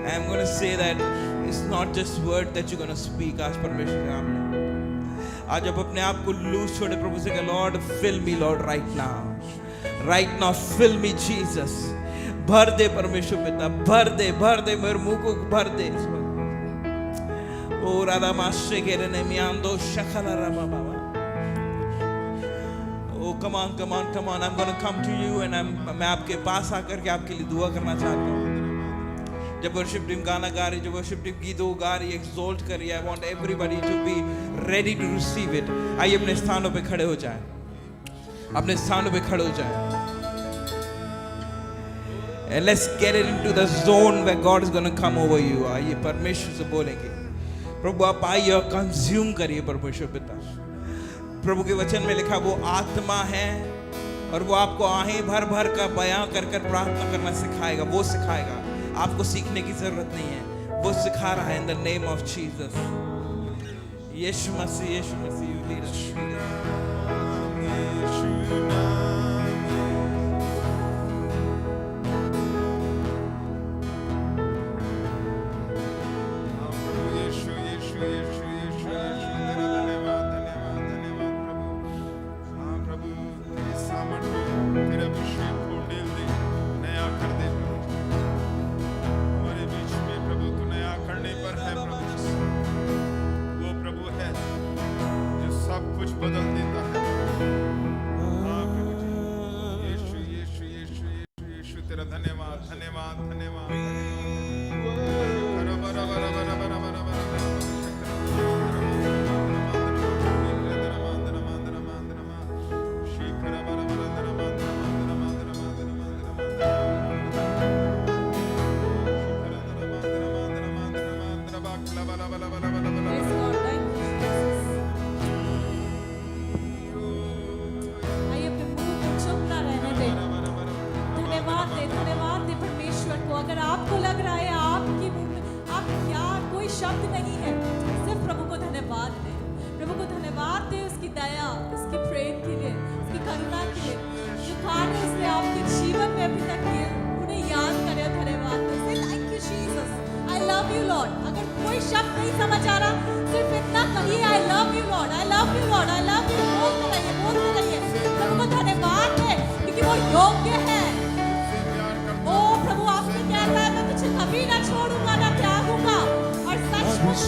I'm going to say that it's not just word that you're going to speak आज परमेश्वर के सामने। आज आप अपने आप को लूज छोड़े प्रभु से कहें Lord fill me Lord right now fill me Jesus। भर दे परमेश्वर पिता, भर दे मेरे मुंह को भर दे इस वक्त। ओ राधा माशे के रे मियांदो शखला रामा बाबा। Oh come on I'm going to come to you and मैं आपके पास आकर के आपके लिए दुआ करना चाहता हूँ। जब वर्शिप टीम गाना गा रही, जब वर्शिप टीम गीतों गा रही, एक्सॉल्ट कर रही, I want everybody to be ready to receive it। आइए अपने स्थानों पे खड़े हो जाएं, अपने स्थानों पे खड़े हो जाएं। And let's get it into the zone where God is going to come over you। आइए परमेश्वर से बोलेंगे, प्रभु आप आइए और कंज्यूम करिए परमेश्वर पिता। प्रभु के वचन में लिखा वो आत्मा है और वो आपको आहें भर भर का बयां कर प्रार्थना करना सिखाएगा। वो सिखाएगा, आपको सीखने की जरूरत नहीं है, वो सिखा रहा है। In the name of Jesus, यीशु मसीह यू लीड अस।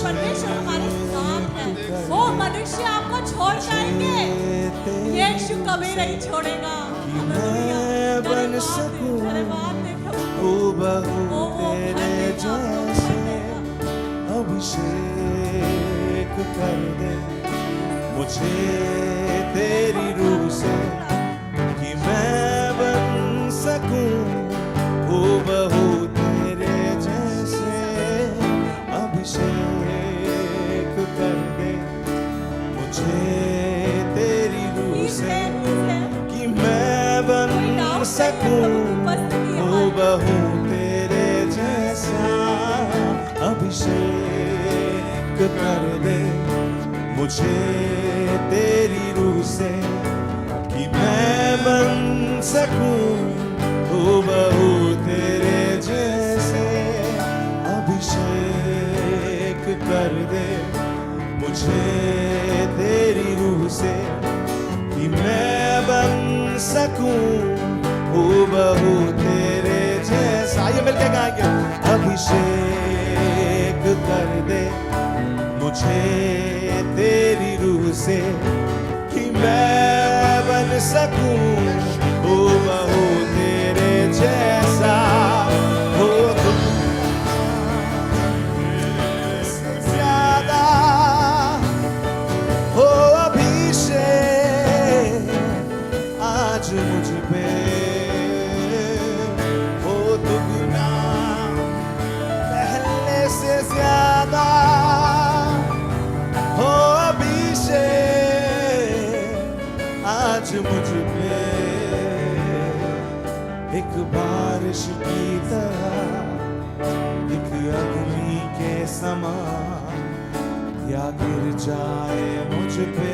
परमेश्वर हमारे साथ है। वो मनुष्य आपको छोड़ जाएंगे, यीशु कभी नहीं छोड़ेगा। बन सकूं हूबहू तेरे जैसे, अभिषेक कर दे मुझे तेरी रूह से, कि मैं बन सकूं हूबहू तेरे जैसे, अभिषेक कर दे मुझे तेरी रूह से, कि मैं बन सकूं हूबहू तेरे जैसा, अभिषेक कर दे मुझे तेरी रूह से कि मैं बन सकूं हूबहू तेरे जैसे। अभिषेक कर दे मुझे तेरी रूह से कि मैं बन सकूं हूबहू तेरे जैसा। आइए मिलके गाएंगे। अभिषेक कर दे मुझे तेरी रूह से कि मैं बन सकूं हूबहू तेरे जैसा। हो तुम से ज्यादा हो अभिषेक आज मुझ पे हो दुगना पहले से ज्यादा हो अभिषेक आज मुझ पे एक बारिश की तरह एक अग्नि के समान या गिर जाए मुझ पे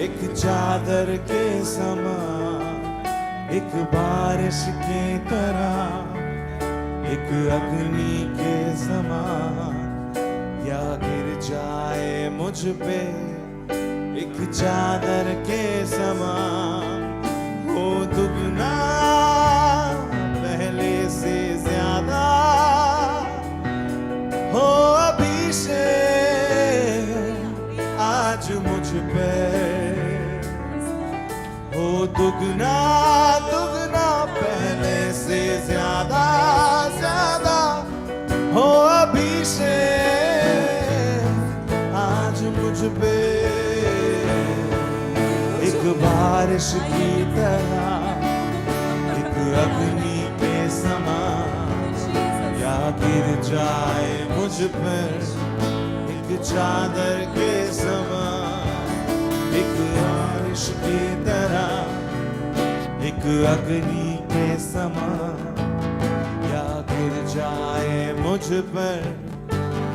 एक चादर के समान। एक बारिश की तरह एक अग्नि के समान या गिर जाए मुझ पे एक चादर के समान। हो दुगना पहले से ज्यादा हो अभिषेक आज मुझ पे हो दुगना दुगना पहले से ज्यादा ज्यादा हो अभिषेक आज मुझ पे एक बारिश की तरह एक अग्नि के समान या गिर जाए मुझ पर एक चादर के समान। एक बारिश की तरह एक अग्नि के समान या गिर जाए मुझ पर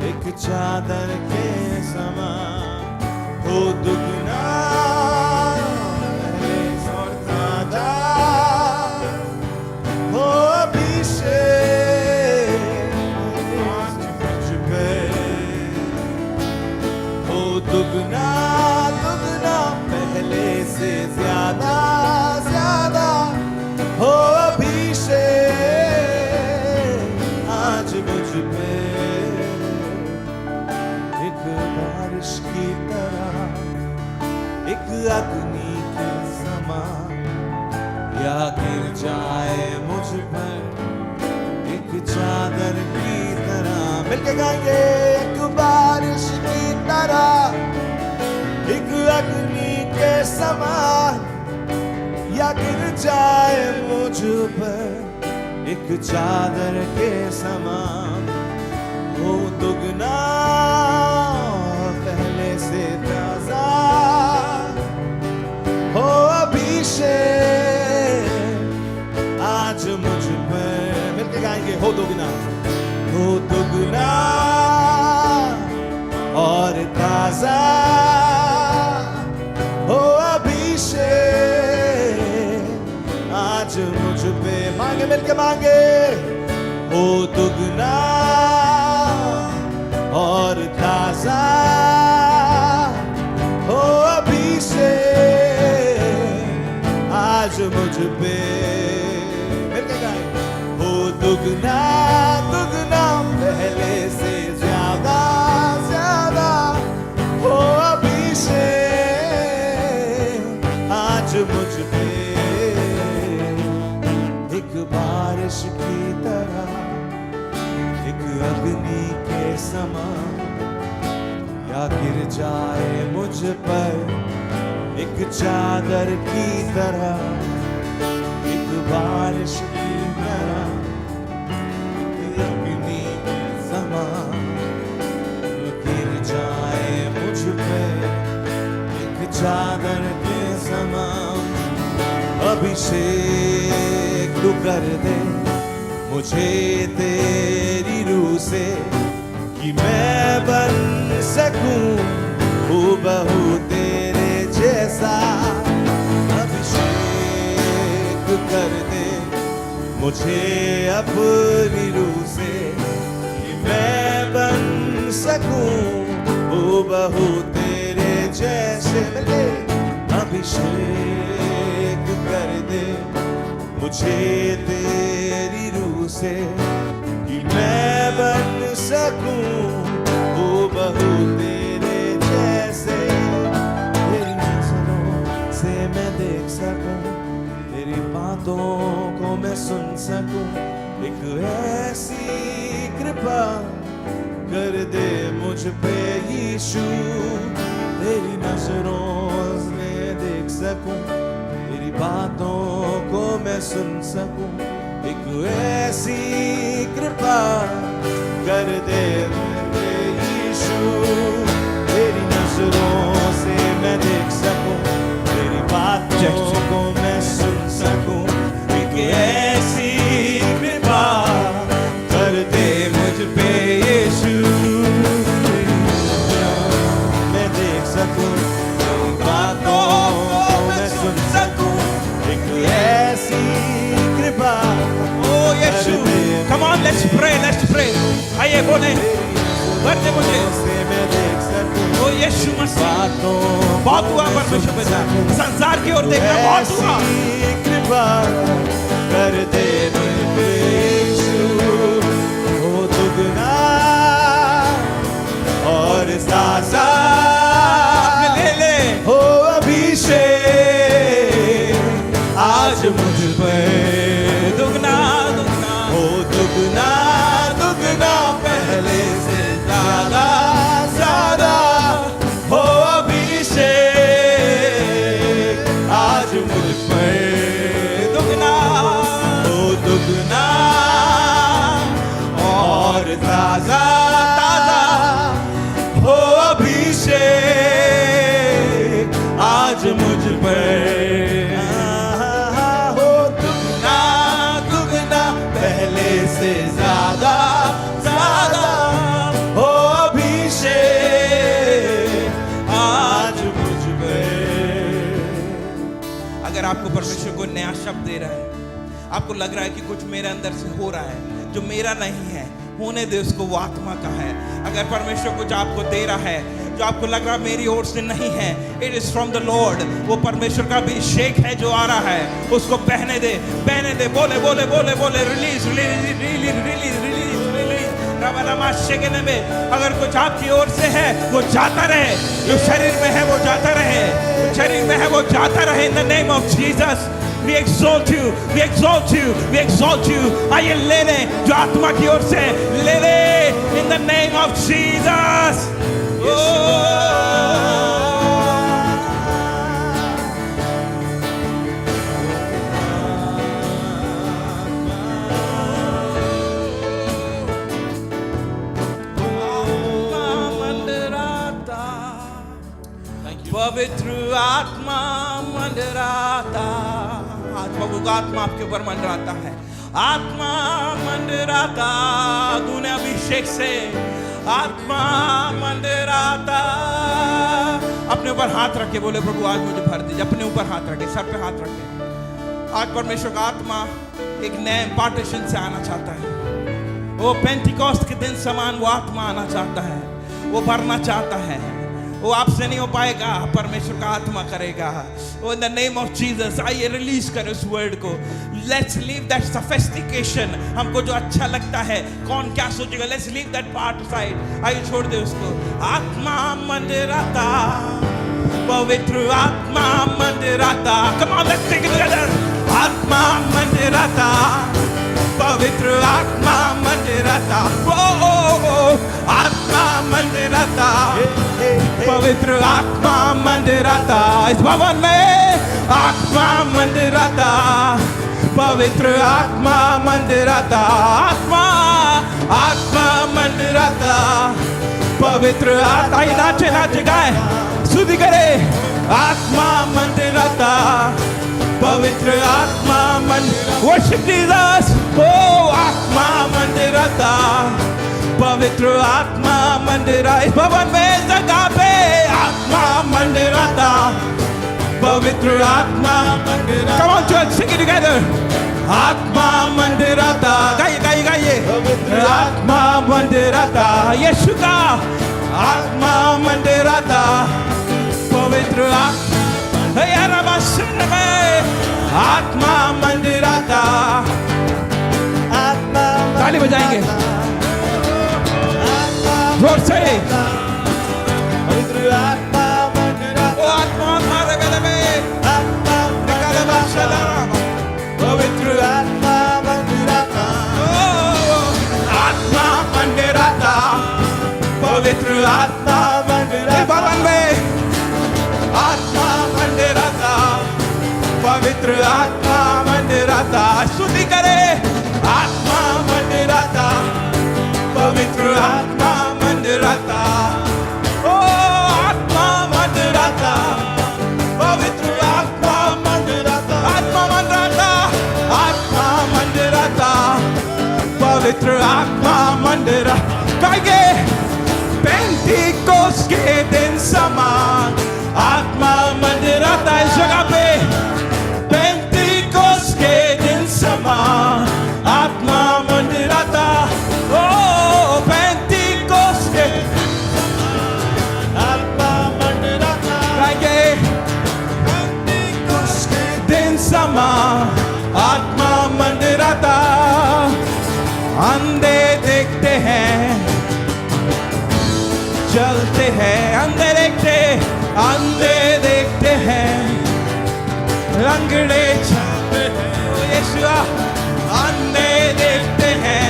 एक चादर के समान। हो दुगना और ताजा हो अभिषेक आज मुझ पे हो दुगना दुगना पहले से ज्यादा ज्यादा हो अभिषेक आज मुझ पे एक बारिश की तरह एक अग्नि के समान या गिर जाए मुझ पर एक चादर की तरह। मिलके गाएंगे। एक बारिश की तरह एक अग्नि के समान या गिर जाए मुझ पर एक चादर के समान। हो दुगना पहले से ताजा हो अभिषेक आज मुझ पर। मिलके गाएंगे। हो दुगना और ताजा हो अभिषेक आज मुझ पे। मांगे मिलके मांगे। हो दुगना और ताजा हो अभिषेक आज मुझ पे। मिलके गाएं। हो दुगना दुगना पहले से ज्यादा ज्यादा हो अभिषेक आज मुझ पे एक बारिश की तरह एक अग्नि के समान या गिर जाए मुझ पर एक चादर की तरह एक बारिश की तरह एक अग्नि के समान गिर जाए मुझ पर एक चादर के समान। अभिषेक तू कर दे मुझे तेरी रूह से कि मैं बन सकूं हूबहू तेरे जैसा। अभिषेक कर दे मुझे अपनी रूह से कि मैं बन सकूं हूबहू तेरे जैसे। मिले अभिषेक कर दे मुझे तेरी रूह से कि मैं बन सकूं हूबहू तेरे जैसे। तेरी नजरों से मैं देख सकूं, तेरी बातों को मैं सुन सकूं। एक ऐसी कृपा कर दे मुझ पे यीशु। तेरी नजरों से देख सकूं, तेरी बातों को मैं सुन सकूं। एक ऐसी कृपा कर दे मुझे यीशु। तेरी नजरों से मैं देख सकूं, तेरी बातों को मैं सुन सकूं। एक ऐसी कृपा कर दे मुझ पे यीशु। मैं देख सकूं, तेरी बातों को मैं सुन सकूं। एक ऐसी कृपा। Oh Yeshu, come on, let's pray, let's pray. आइए बोले, भर दे मुझे। मैं देख सकूं, ओ यीशु मसीह, बातों बहुत हुआ परमेश्वर पिता, संसार की ओर देखना बहुत हुआ। ऐसी कृपा कर दे मुझ पे यीशु। हो दुगना और साजा ले ले हो अभिषेक आज मुझ पे। दुगना दुगना हो दुगना दुगना पहले से ज्यादा ज्यादा हो अभिषेक आज मुझ पे। दुगना हो दुगना और ताजा ताजा हो अभिषेक आज मुझ पे। हो दुगना दुगना पहले से ज्यादा ज्यादा हो अभिषेक आज मुझ पे। अगर आपको परमेश्वर को नया शब्द दे रहा है, आपको लग रहा है कि कुछ मेरे अंदर से हो रहा है जो मेरा नहीं है, होने दे उसको, वो आत्मा का है। अगर परमेश्वर कुछ आपको दे रहा है जो आपको लग रहा मेरी ओर से नहीं है, it is from the Lord. वो परमेश्वर का अभिषेक है जो आ रहा है, उसको पहने दे, पहने दे। बोले बोले बोले बोले, release release release release release release. में अगर कुछ आपकी ओर से है वो जाता रहे, जो शरीर में है वो जाता रहे, शरीर में है वो जाता रहे। इन the name of Jesus we exalt you, we exalt you, we exalt you. आइए ले ले जो आत्मा की ओर से, ले ले in the name of Jesus. पवित्र आत्मा मंडराता, आज प्रभु का आत्मा आपके ऊपर मंडराता है। आत्मा मंडराता दुनिया अभिषेक से, आत्मा मंडराता। अपने ऊपर हाथ रखे, बोले प्रभु आज मुझे भर दीजिए। अपने ऊपर हाथ रखे, सर पे हाथ रखे। आज परमेश्वर का आत्मा एक नए पार्टीशन से आना चाहता है। वो पेंटिकॉस्ट के दिन समान वो आत्मा आना चाहता है, वो भरना चाहता है। वो आपसे नहीं हो पाएगा, परमेश्वर का आत्मा करेगा। वो इन द नेम ऑफ जीसस। आइए रिलीज करें उस वर्ड को। लेट्स लीव दैट सोफिस्टिकेशन, हमको जो अच्छा लगता है, कौन क्या सोचेगा, let's leave that part side. आइए छोड़ दे उसको। आत्मा मंडराता, पवित्र आत्मा मंडराता। Come on let's take it together. आत्मा मंडराता, पवित्र आत्मा मंडराता। ओ आत्मा मंडराता, पवित्र आत्मा मंडराता। इस भवन में आत्मा मंडराता, पवित्र आत्मा मंडराता। आत्मा आत्मा मंडराता, पवित्र आत्मा। नाचे नाचे गाए, स्तुति करे। आत्मा मंडराता, पवित्र आत्मा मंडराता। Worship Jesus. ओ आत्मा मंडराता, पवित्र आत्मा मंदिर इस भवन में जगह पे आत्मा मंदिर आता पवित्र आत्मा मंदिर come on church sing it together आत्मा मंदिर आता गाइए गाइए गाइए पवित्र आत्मा मंदिर आता यीशु का आत्मा मंदिर आता पवित्र आत्मा यार बसन में आत्मा मंदिर आता ताली बजाएंगे जोर से पवित्र आत्मा मंदिर ओ आत्मा हमारे गले में निकाले माशाला पवित्र आत्मा मंदिर ओ आत्मा मंदिर आता पवित्र आत्मा मंदिर इस भवन में आत्मा मंदिर आता पवित्र आत्मा मंदिर आता स्तुति करे आत्मा मंदिर आता पवित्र आत्मा मंदिर आता ओ आत्मा मंदिर आता पवित्र आत्मा मंदिर आता आत्मा मंदिर आता आत्मा मंदिर आता पवित्र आत्मा मंदिर गाइए पेंटिकोस के दिन समान आत्मा मंदिर आता इस जगह पे पेंटिकोस के दिन समान आत्मा मंदिर आता ओ पेंटिकोस के आत्मा मंदिर गाइए पेंटिकोस के दिन समान आत्मा मंदिर आता अंधे देखते हैं चलते हैं अंधे देखते हैं लंगड़े चलते हैं ओ यीशु अंधे देखते हैं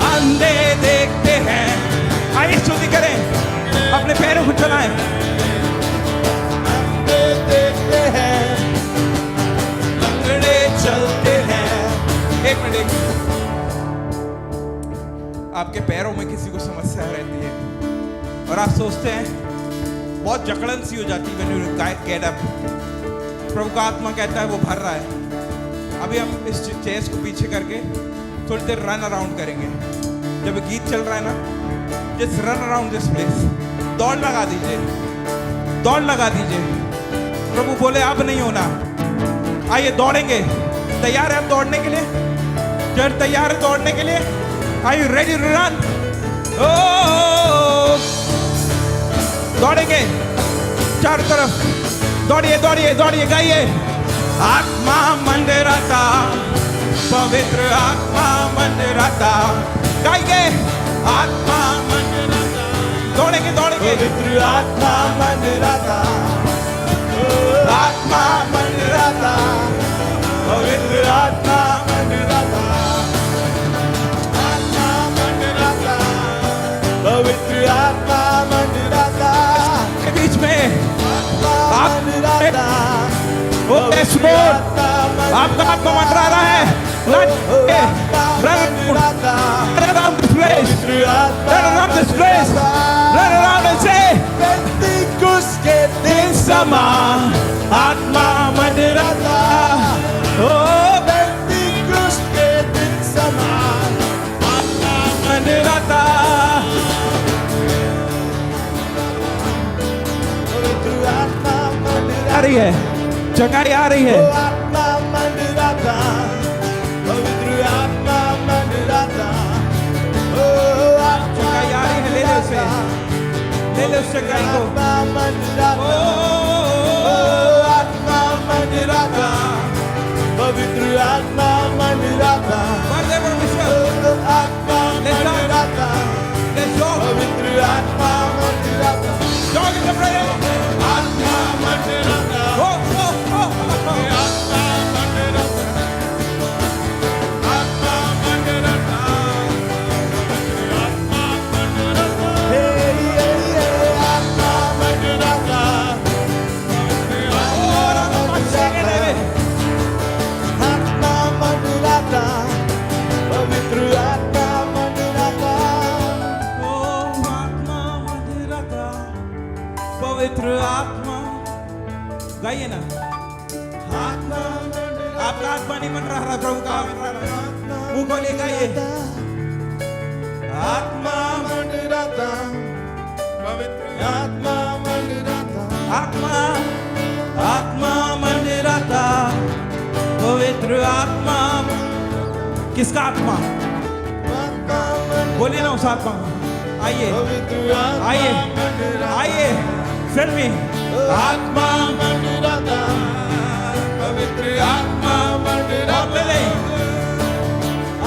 अंधे देखते हैं आइए स्तुति करें अपने पैरों को चलाएं देखते हैं लंगड़े चलते हैं एक मिनट आपके पैरों में किसी को समस्या रहती है और आप सोचते हैं बहुत जकड़न सी हो जाती है when you get up प्रभु का आत्मा कहता है वो भर रहा है अभी हम इस चेयर्स को पीछे करके थोड़ी देर रन अराउंड करेंगे जब गीत चल रहा है ना just run around this place दौड़ लगा दीजिए प्रभु बोले अब नहीं होना आइए दौड़ेंगे तैयार है हम दौड़ने के लिए जब तैयार है दौड़ने के लिए Are you ready to run? Oh, दौड़ेंगे चारों तरफ दौड़िए गाइए आत्मा मंदिर आता पवित्र आत्मा मंदिर आता गाइए आत्मा मंदिर आता दौड़ेंगे पवित्र आत्मा मंदिर आता आत्मा मंदिर आता पवित्र आत्मा मंदिर आता पवित्र आत्मा मंदिर आता के बीच में मंदिर आता वो आपका आत्मा मंडरा रहा है run around this place run around this place run around and say पेंटिकुस के दिन समान आत्मा मंदिर आता ओ पेंटिकुस के दिन समान आत्मा मंदिर आता पवित्र आत्मा मंदिर आ रही है चंगाई आ रही है आत्मा मंदिर आता पवित्र आत्मा मंदिर आता चंगाई आ रही है ले ले उस चंगाई को आत्मा मंदिर आता आत्मा मंदिर आता पवित्र आत्मा मंदिर आता आत्मा मंदिर आता पवित्र आत्मा मंदिर आता आत्मा मंदिर आता आत्मा मंदिर आता आत्मा मंदिर आता आत्मा मंदिर आता आत्मा मंदिर आता आत्मा मंदिर आता पवित्र आत्मा मंदिर आता पवित्र आत्मा गाइए ना आत्मा मंदिर आपका आत्मा आत्मा नहीं बन रहा, प्रभु का मुंह खोलेगा ये आत्मा मंडराता, पवित्र आत्मा मंडराता, आत्मा आत्मा मंडराता, पवित्र आत्मा। किसका आत्मा? बोलिए ना उस आत्मा। आइए आइए आइए, फिल्मी आत्मा मंडराता, पवित्र आत्मा मंडराता,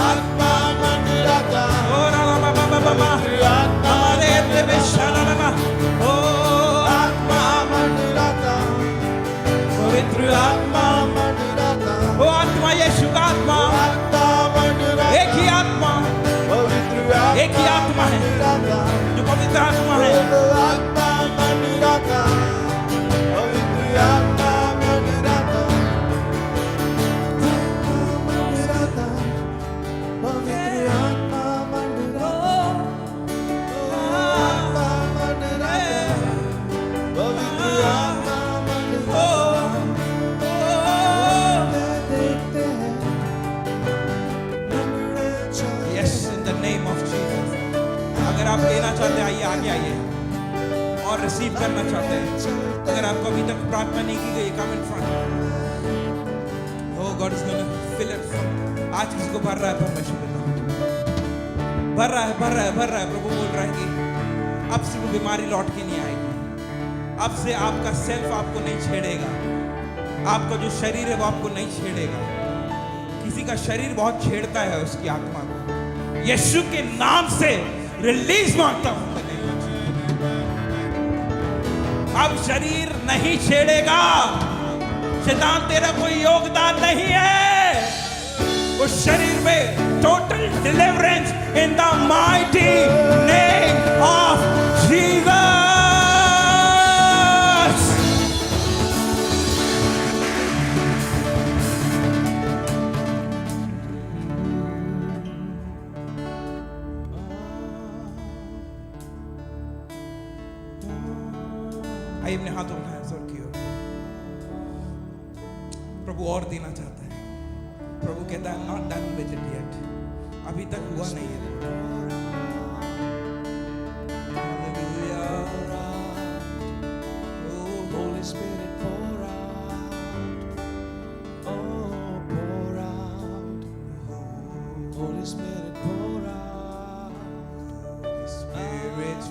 आत्मा मंडराता, हमारे ओ आत्मा मंडराता, पवित्र आत्मा मंडराता, ओ आत्मा, यीशु का आत्मा, आत्मा मंडराता, एक ही आत्मा, पवित्र एक ही आत्मा है जो पवित्र आत्मा है। आत्मा मंडराता, पवित्र आत्मा मंडराता, पवित्र आत्मा मंडराता, आत्मा मंडराता, पवित्र आत्मा देखते हैं Yes, in the name of Jesus. अगर आप लेना चाहते हैं, आइए आगे आइए और रिसीव करना चाहते हैं। अगर आपको अभी तक प्रार्थना नहीं की गई, come in front. Oh, God is going to fill it from। आज किसको भर रहा है परमेश्वर पिता? भर रहा है, भर रहा है, भर रहा है। प्रभु बोल रहा है कि अब से वो बीमारी लौट के नहीं आएगी। अब से आपका सेल्फ आपको नहीं छेड़ेगा, आपका जो शरीर है वो आपको नहीं छेड़ेगा। किसी का शरीर बहुत छेड़ता है उसकी आत्मा को, यीशु के नाम से रिलीज मांगता हूं। अब शरीर नहीं छेड़ेगा, शैतान तेरा कोई योगदान नहीं है उस शरीर में। Total deliverance in the mighty name of Jesus. आइए अपने हाथों में स्वर की ओर। प्रभु और देना चाहता है। प्रभु कहता है not done with it yet, अभी तक हुआ नहीं है। Hallelujah. Oh Holy Spirit pour out, oh pour out, Holy Spirit pour out, Spirit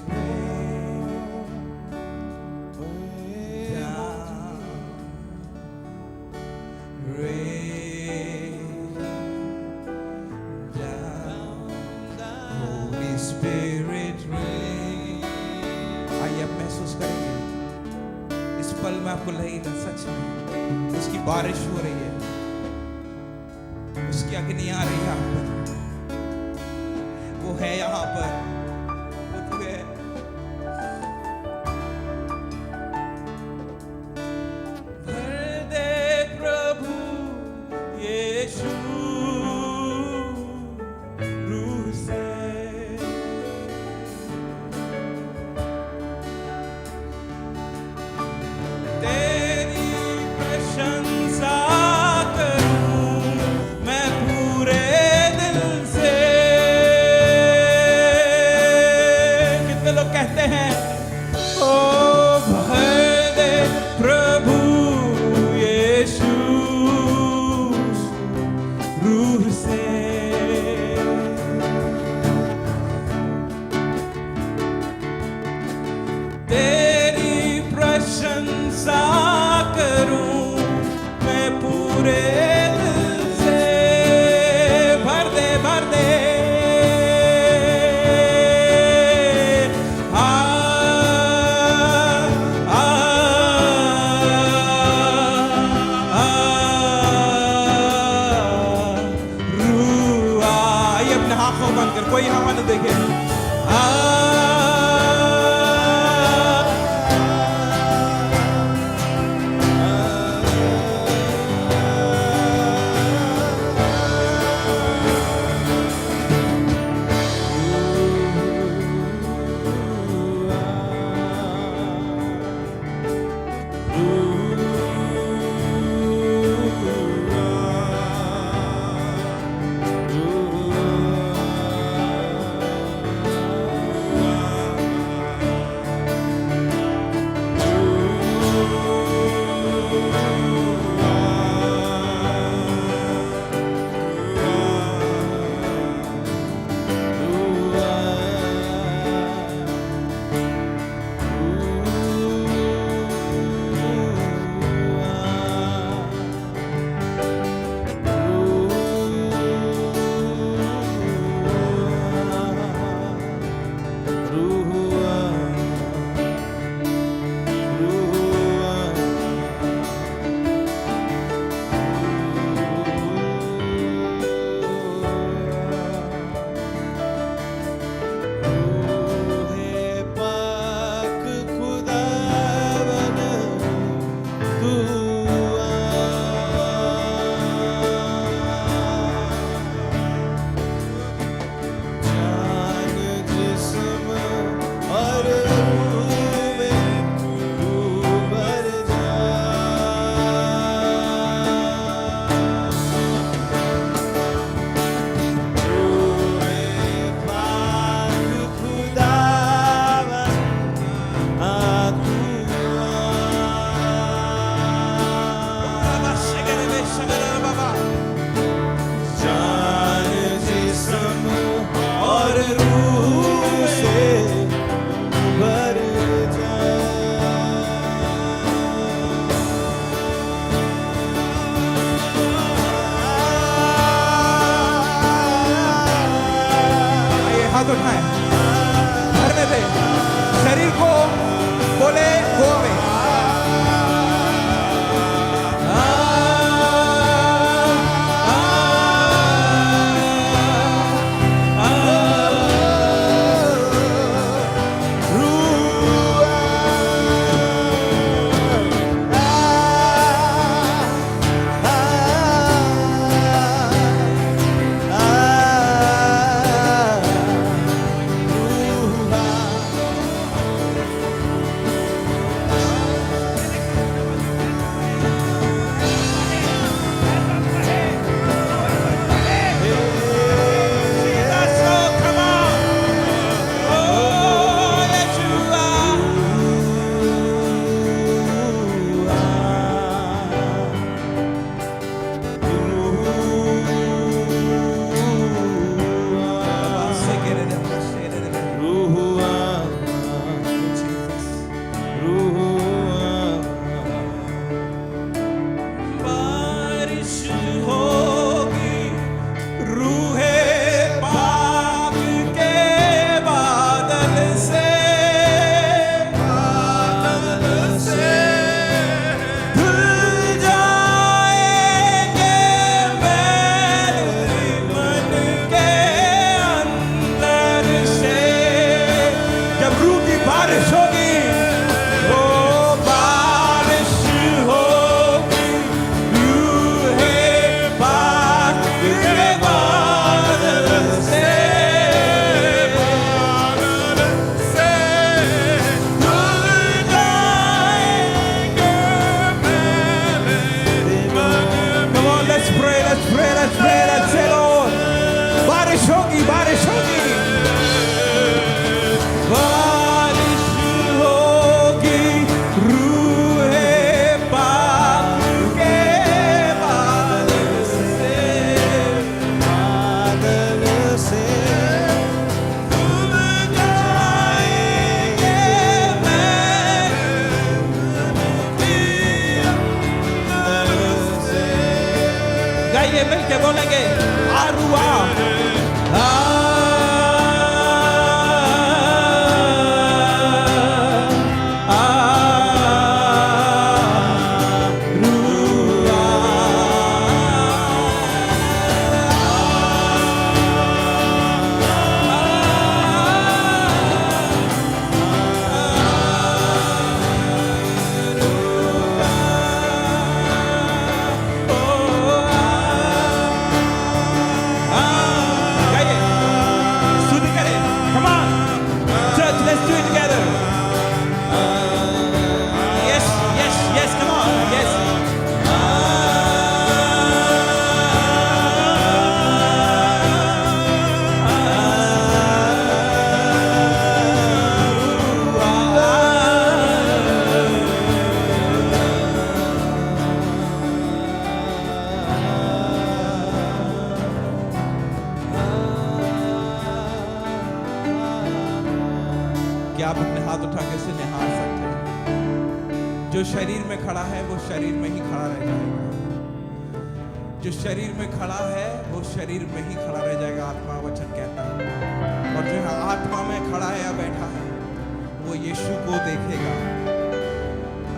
आपको लगेगा सच में उसकी बारिश हो रही है, उसकी अग्नि आ रही है यहाँ पर, वो है यहाँ पर, वो है। भर दे प्रभु यीशु रूह से, कोई हवा न देखे। रूह से भर आइए हाथ उठाएं, भरने दे शरीर को, बोले गो अवे। गाइए मिलके बोलेंगे आरुआ क्या आप अपने हाथ उठा के उसे निहार सकते हैं? जो शरीर में खड़ा है वो शरीर में ही खड़ा रह जाएगा। जो शरीर में खड़ा है वो शरीर में ही खड़ा रह जाएगा, आत्मा वचन कहता है। और जो आत्मा में खड़ा है या बैठा है वो यीशु को देखेगा।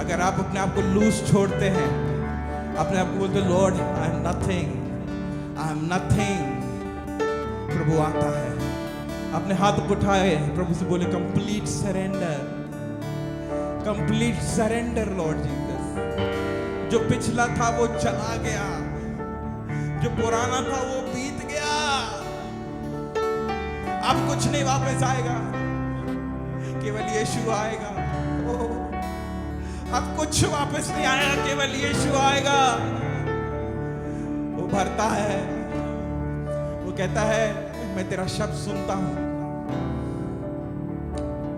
अगर आप अपने आप को लूज छोड़ते हैं, अपने आप को बोलते Lord I am nothing, I am nothing, प्रभु आता है। अपने हाथ उठाए, प्रभु से बोले complete surrender, complete surrender Lord Jesus. जो पिछला था वो चला गया, जो पुराना था वो बीत गया, अब कुछ नहीं वापस आएगा, केवल यीशु आएगा। अब कुछ वापस नहीं आएगा, केवल यीशु आएगा। वो भरता है, वो कहता है मैं तेरा शब्द सुनता हूं।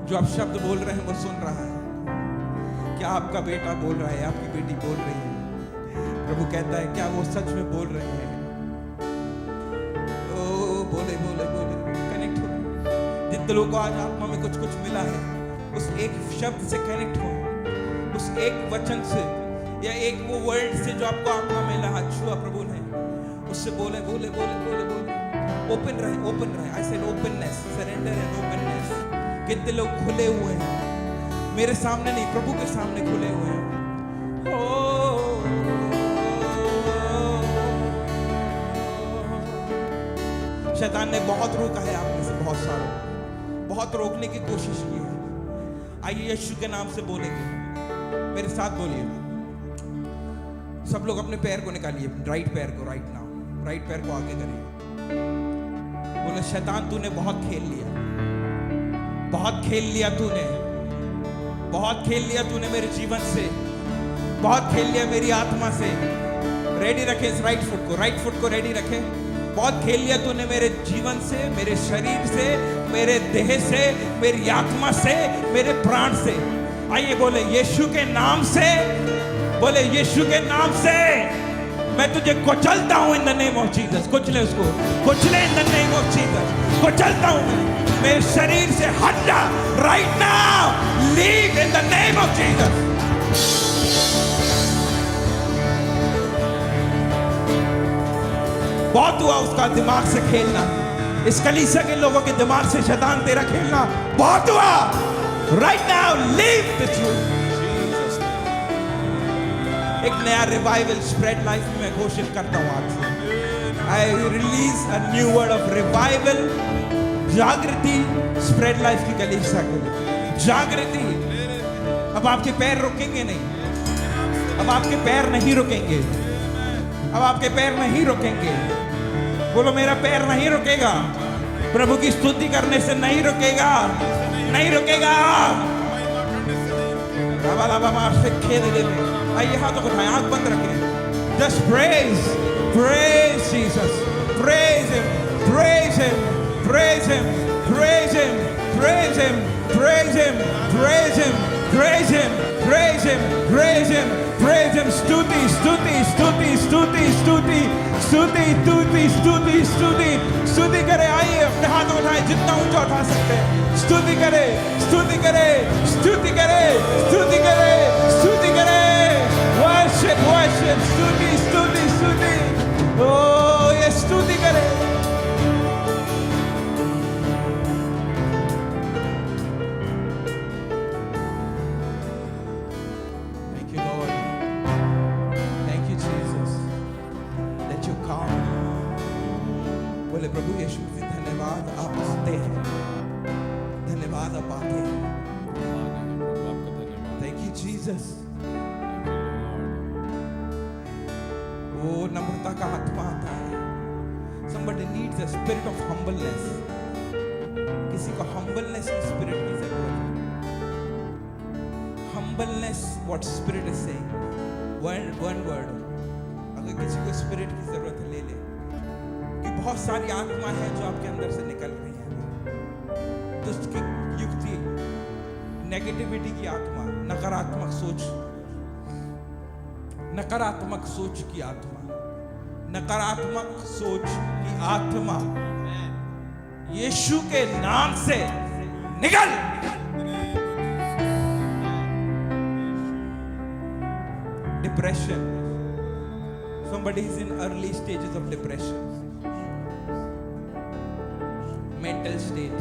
जो आप शब्द बोल रहे हैं वो सुन रहा है। क्या आपका बेटा बोल रहा है, आपकी बेटी बोल रही है? प्रभु कहता है क्या वो सच में बोल रहे हैं? ओ बोले बोले बोले, कनेक्ट हो। कितने लोगों को आज आत्मा में कुछ कुछ मिला है, उस एक शब्द से कनेक्ट हो, उस एक वचन से या एक वो वर्ड से जो आपको आत्मा में लगा छुआ प्रभु ने, उससे बोले बोले बोले बोले बोले ओपन रहे। I said openness, surrender and openness. कितने लोग खुले हुए हैं, मेरे सामने नहीं प्रभु के सामने खुले हुए हैं। शैतान ने बहुत रोका है आप में से बहुत सारों, बहुत रोकने की कोशिश की है। आइए यीशु के नाम से बोलेंगे, मेरे साथ बोलिए। सब लोग अपने पैर को निकालिए, राइट पैर को, राइट नाउ, राइट पैर को आगे करिए। बोले शैतान तूने बहुत खेल लिया, बहुत खेल लिया तूने, बहुत खेल लिया तूने मेरे जीवन से, बहुत खेल लिया मेरी आत्मा से। रेडी रखे इस राइट फुट को रेडी रखे। बहुत खेल लिया तूने मेरे जीवन से, मेरे शरीर से, मेरे देह से, मेरी आत्मा से, मेरे प्राण से। आइए बोले यीशु के नाम से, बोले यीशु के नाम से मैं तुझे कुचलता हूं in the name of Jesus. कुचले उसको, कुचले in the name of Jesus. कुचलता हूं मैं, मेरे शरीर से हट जा right now, leave in the name of Jesus. बहुत हुआ उसका दिमाग से खेलना, इस कलीसिया के लोगों के दिमाग से शैतान तेरा खेलना बहुत हुआ। Right now leave this room. एक नया रिवाइवल स्प्रेड लाइफ में घोषित करता हूं आज से। I release a new word of revival, जागृति स्प्रेड लाइफ की कलीसिया के लिए। जागृति। अब आपके पैर रुकेंगे नहीं, अब आपके पैर नहीं रुकेंगे, अब आपके पैर नहीं रुकेंगे। बोलो मेरा पैर नहीं रुकेगा, प्रभु की स्तुति करने से नहीं रुकेगा, नहीं रुकेगा। आइए हाथों को उठाएं, आंख बंद रखें। Just praise, praise Jesus, praise Him, praise Him, praise Him, praise Him, praise Him, praise Him, praise Him, praise Him, praise Him, praise Him, praise Him. स्तुति, स्तुति, स्तुति, स्तुति, स्तुति, स्तुति, स्तुति, स्तुति, स्तुति, स्तुति करे। आइए अपने हाथ उठाएं, जितना ऊंचा उठा सकते हैं। स्तुति करे, स्तुति करे, स्तुति करे, स्तुति करे, स्तुति करे। Worship, worship, स्तुति, स्तुति, स्तुति। ओ ये स्तुति करे। Thank you Lord, thank you Jesus, that you come। बोले प्रभु यीशु जी धन्यवाद आप आते हैं, धन्यवाद आप आते हैं। Thank you Jesus। वो नम्रता का आत्मा आता है। Somebody needs a spirit of humbleness। किसी को humbleness की spirit की जरूरत है। Humbleness, what spirit is saying? One word। अगर किसी को spirit की जरूरत है ले ले, कि बहुत सारी आत्मा है जो आपके अंदर से निकल रही है। दुष्ट की युक्ति, नेगेटिविटी की आत्मा, नकारात्मक सोच, नकारात्मक सोच की आत्मा, नकारात्मक सोच की आत्मा यीशु के नाम से निकल। Depression. Somebody is in early stages of depression. Mental state.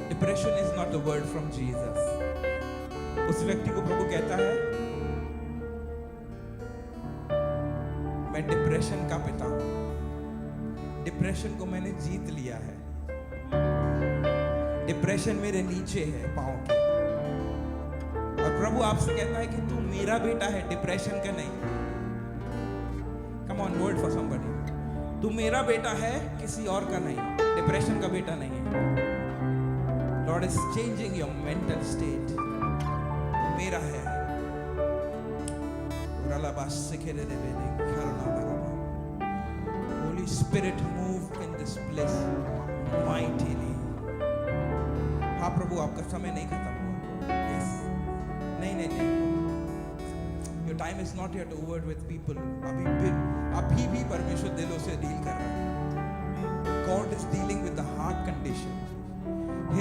Depression is not a word from Jesus. उस व्यक्ति को प्रभु कहता है मैं डिप्रेशन का पिता हूं, डिप्रेशन को मैंने जीत लिया है। डिप्रेशन मेरे नीचे है पांव के, और प्रभु आपसे कहता है कि तू मेरा बेटा है, डिप्रेशन का नहीं। Come on, word for somebody. तू मेरा बेटा है, किसी और का नहीं, डिप्रेशन का बेटा नहीं है। Lord is changing your mental state. मेरा है। Holy Spirit move in this place mightily। हाँ प्रभु आपका समय नहीं खत्म हुआ। Yes। नहीं। Your time is not yet over with people। अभी भी परमेश्वर दिलों से डील कर रहा है। God is dealing with the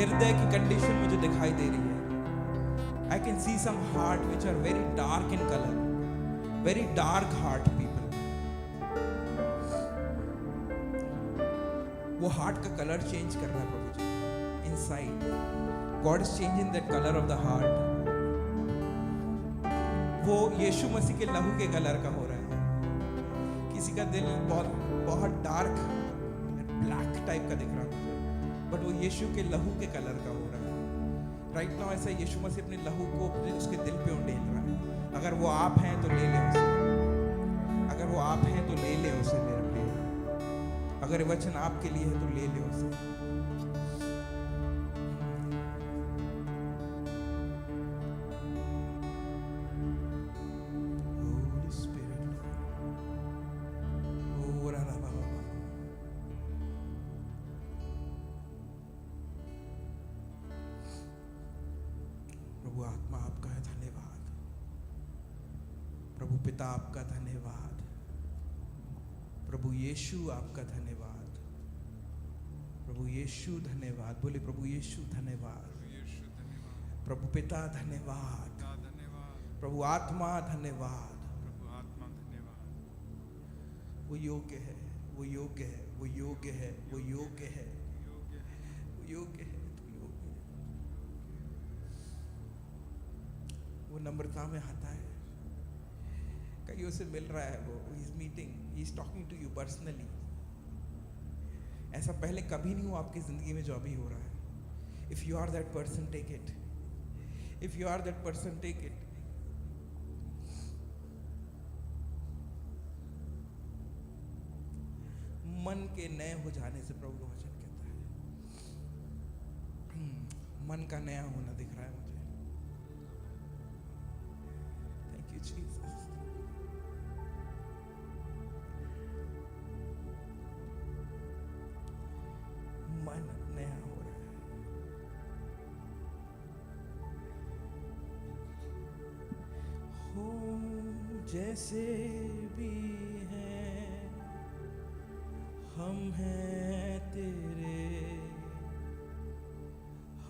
हृदय की कंडीशन मुझे दिखाई दे रही है. I can see some heart which are very dark in color, very dark heart people. वो हार्ट का कलर चेंज कर रहा है प्रभु जी. Inside, God is changing that color of the heart. वो यीशु मसीह के लहू के कलर का हो रहा है. किसी का दिल बहुत डार्क ब्लैक टाइप का दिख रहा है, बट वो यीशु के लहू के कलर का हो रहा है. राइट नाउ ऐसा यीशु मसीह अपने लहू को उसके दिल पे उंडेल रहा है. अगर वो आप हैं तो ले ले उसे. अगर वो आप हैं तो ले ले उसे मेरे प्रिय. अगर ये वचन आपके लिए है तो ले ले उसे. प्रभु आत्मा आपका है धन्यवाद. प्रभु पिता आपका धन्यवाद. प्रभु यीशु आपका धन्यवाद. प्रभु यीशु धन्यवाद. बोले प्रभु यीशु धन्यवाद. प्रभु पिता धन्यवाद. प्रभु आत्मा धन्यवाद. वो योग्य है, वो योग्य है, वो योग्य है, वो योग्य है, वो योग्य है. वो नम्रता में आता है. कईयों से मिल रहा है. वो he is meeting, he is talking to you personally. ऐसा पहले कभी नहीं हुआ आपकी जिंदगी में जो अभी हो रहा है. If you are that person take it. If you are that person take it. मन के नए हो जाने से प्रभु का वचन कहता है. मन का नया होना दिख रहा है मुझे. Jesus. मन नया हो रहा है. हो जैसे भी हैं हम हैं तेरे,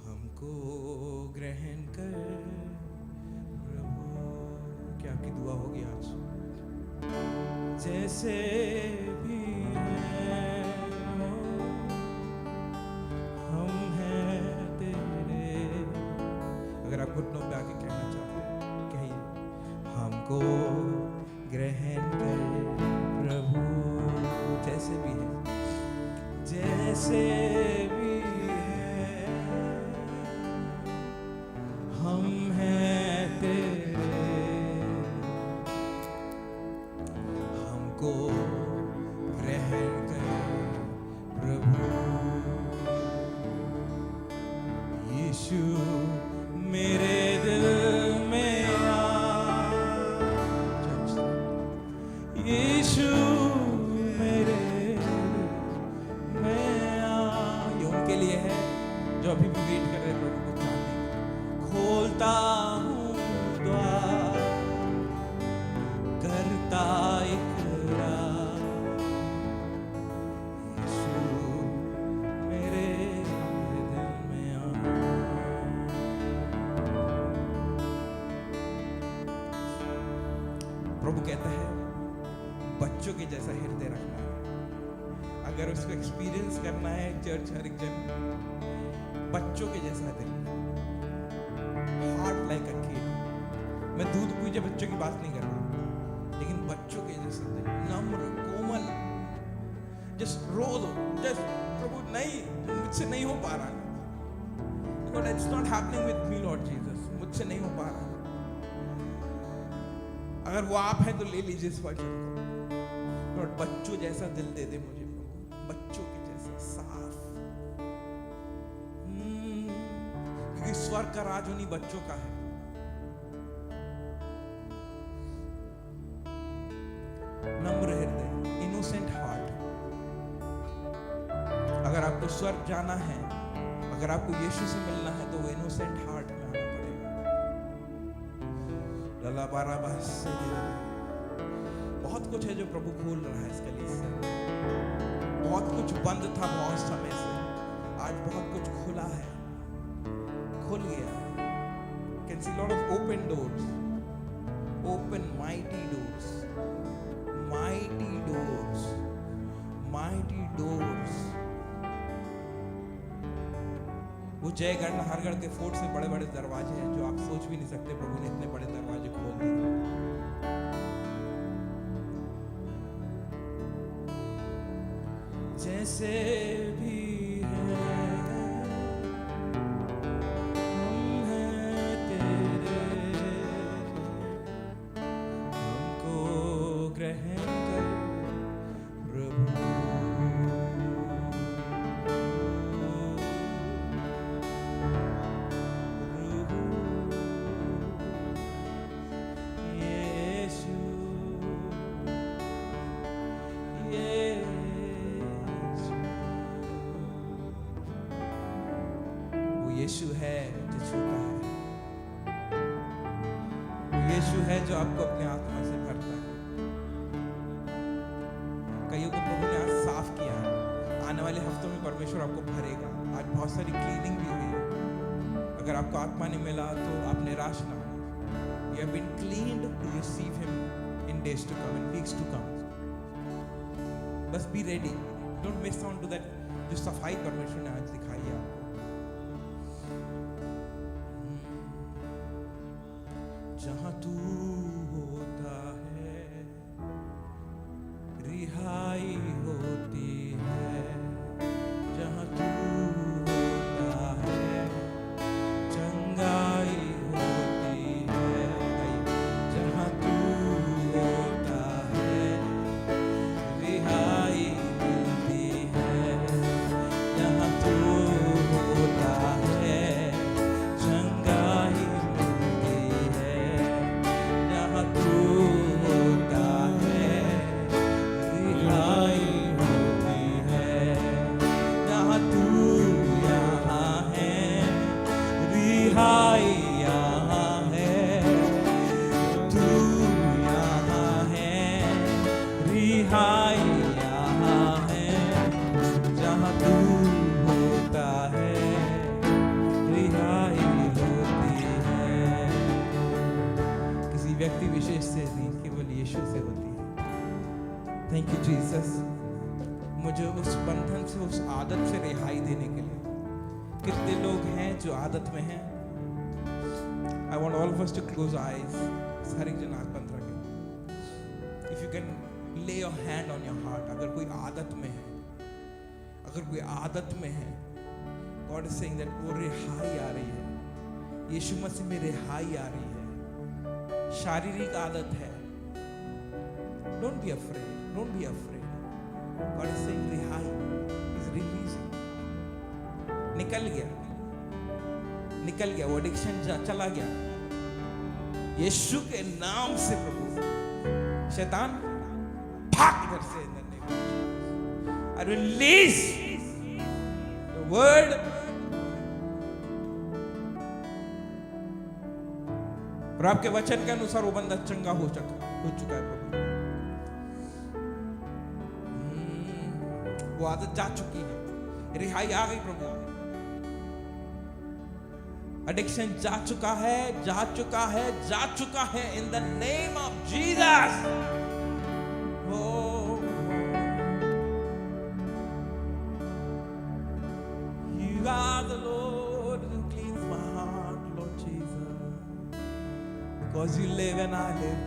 हमको ग्रहण कर. क्या आपकी दुआ होगी आज? जैसे भी हैं हम हैं तेरे. अगर आप घुटनों पे आके कहना चाहते हैं कहिए, हमको ग्रहण कर प्रभु. जैसे भी है, जैसे भी है हम हैं तेरे, ग्रहण कर प्रभु. यीशु मेरे दिल में आ. यीशु मेरे दिल में आ. ये उनके लिए है जो अभी भी वेट कर रहे हैं प्रभु को जानने. खोलता हूँ द्वार, करता प्रभु कहता है बच्चों के जैसा हृदय रखना है. अगर उसको एक्सपीरियंस करना है चर्च हर एक जन, बच्चों के जैसा दिल. Heart like a kid. मैं दूध पीजे बच्चों की बात नहीं कर रहा, लेकिन बच्चों के जैसा दिल, नम्र कोमल. जस्ट रो दो, जस्ट प्रभु नहीं, मुझसे नहीं हो पा रहा. God, it's not happening with me, Lord Jesus. मुझसे नहीं हो पा रहा. अगर वो आप हैं तो ले लीजिए इस वचन को. लॉर्ड बच्चों जैसा दिल दे दे मुझे प्रभु, बच्चों के जैसा साफ. क्योंकि स्वर्ग का राज उन्हीं बच्चों का है. नम्र हृदय, इनोसेंट हार्ट. अगर आपको स्वर्ग जाना है, अगर आपको यीशु से मिलना है, तो वो इनोसेंट हार्ट में आना पड़ेगा. लला बाराबास से बहुत कुछ है जो प्रभु खोल रहा है इसके लिए से. बहुत कुछ बंद था बहुत समय से, आज बहुत कुछ खुला है. open doors. Open mighty doors. Mighty doors. Mighty doors. वो जयगढ़ नाहरगढ़ के फोर्ट से बड़े बड़े दरवाजे हैं जो आप सोच भी नहीं सकते, प्रभु ने इतने बड़े दरवाजे खोल दिए। जैसे भी यीशु है जो छूता है, यीशु है जो आपको अपने आत्मा से भरता है। कईयों को प्रभु ने आज साफ किया है, आने वाले हफ्तों में परमेश्वर आपको भरेगा। आज बहुत सारी क्लीनिंग भी हुई है। अगर आपको आत्मा नहीं मिला तो आप निराश ना हो। You have been cleaned to receive him in days to come, in weeks to come. बस be ready, don't miss on to that जो सफाई परमेश्वर ने आज दिखाई है आपको। जहाँ तू होता है रिहाई होती है, जहाँ तू होता है चंगाई होती है, जहाँ तू होता है रिहाई मिलती है, जहाँ तू होता है चंगाई व्यक्ति विशेष से नहीं, केवल यीशु से होती है। थैंक यू जीसस, मुझे उस बंधन से, उस आदत से रिहाई देने के लिए। कितने लोग हैं जो आदत में हैं? I want all of us to close eyes. हर एक जन आंख बंद रखें। If you can lay your hand on your heart. अगर कोई आदत में है, अगर कोई आदत में है, गॉड इज सेइंग दैट वो रिहाई आ रही है। यीशु मसीह में रिहाई आ रही है। शारीरिक आदत है, don't be afraid, don't be afraid. God is saying रिहाई इज रिलीजिंग। निकल गया वो एडिक्शन, चला गया यीशु के नाम से। प्रभु शैतान भाग इधर से। I release the word और आपके वचन के अनुसार वो बंदा चंगा हो चुका है प्रभु। वो आदत जा चुकी है, रिहाई आ गई प्रभु। एडिक्शन जा चुका है in the name of Jesus. You are the Lord who cleans my heart, Lord Jesus. Because you live and I live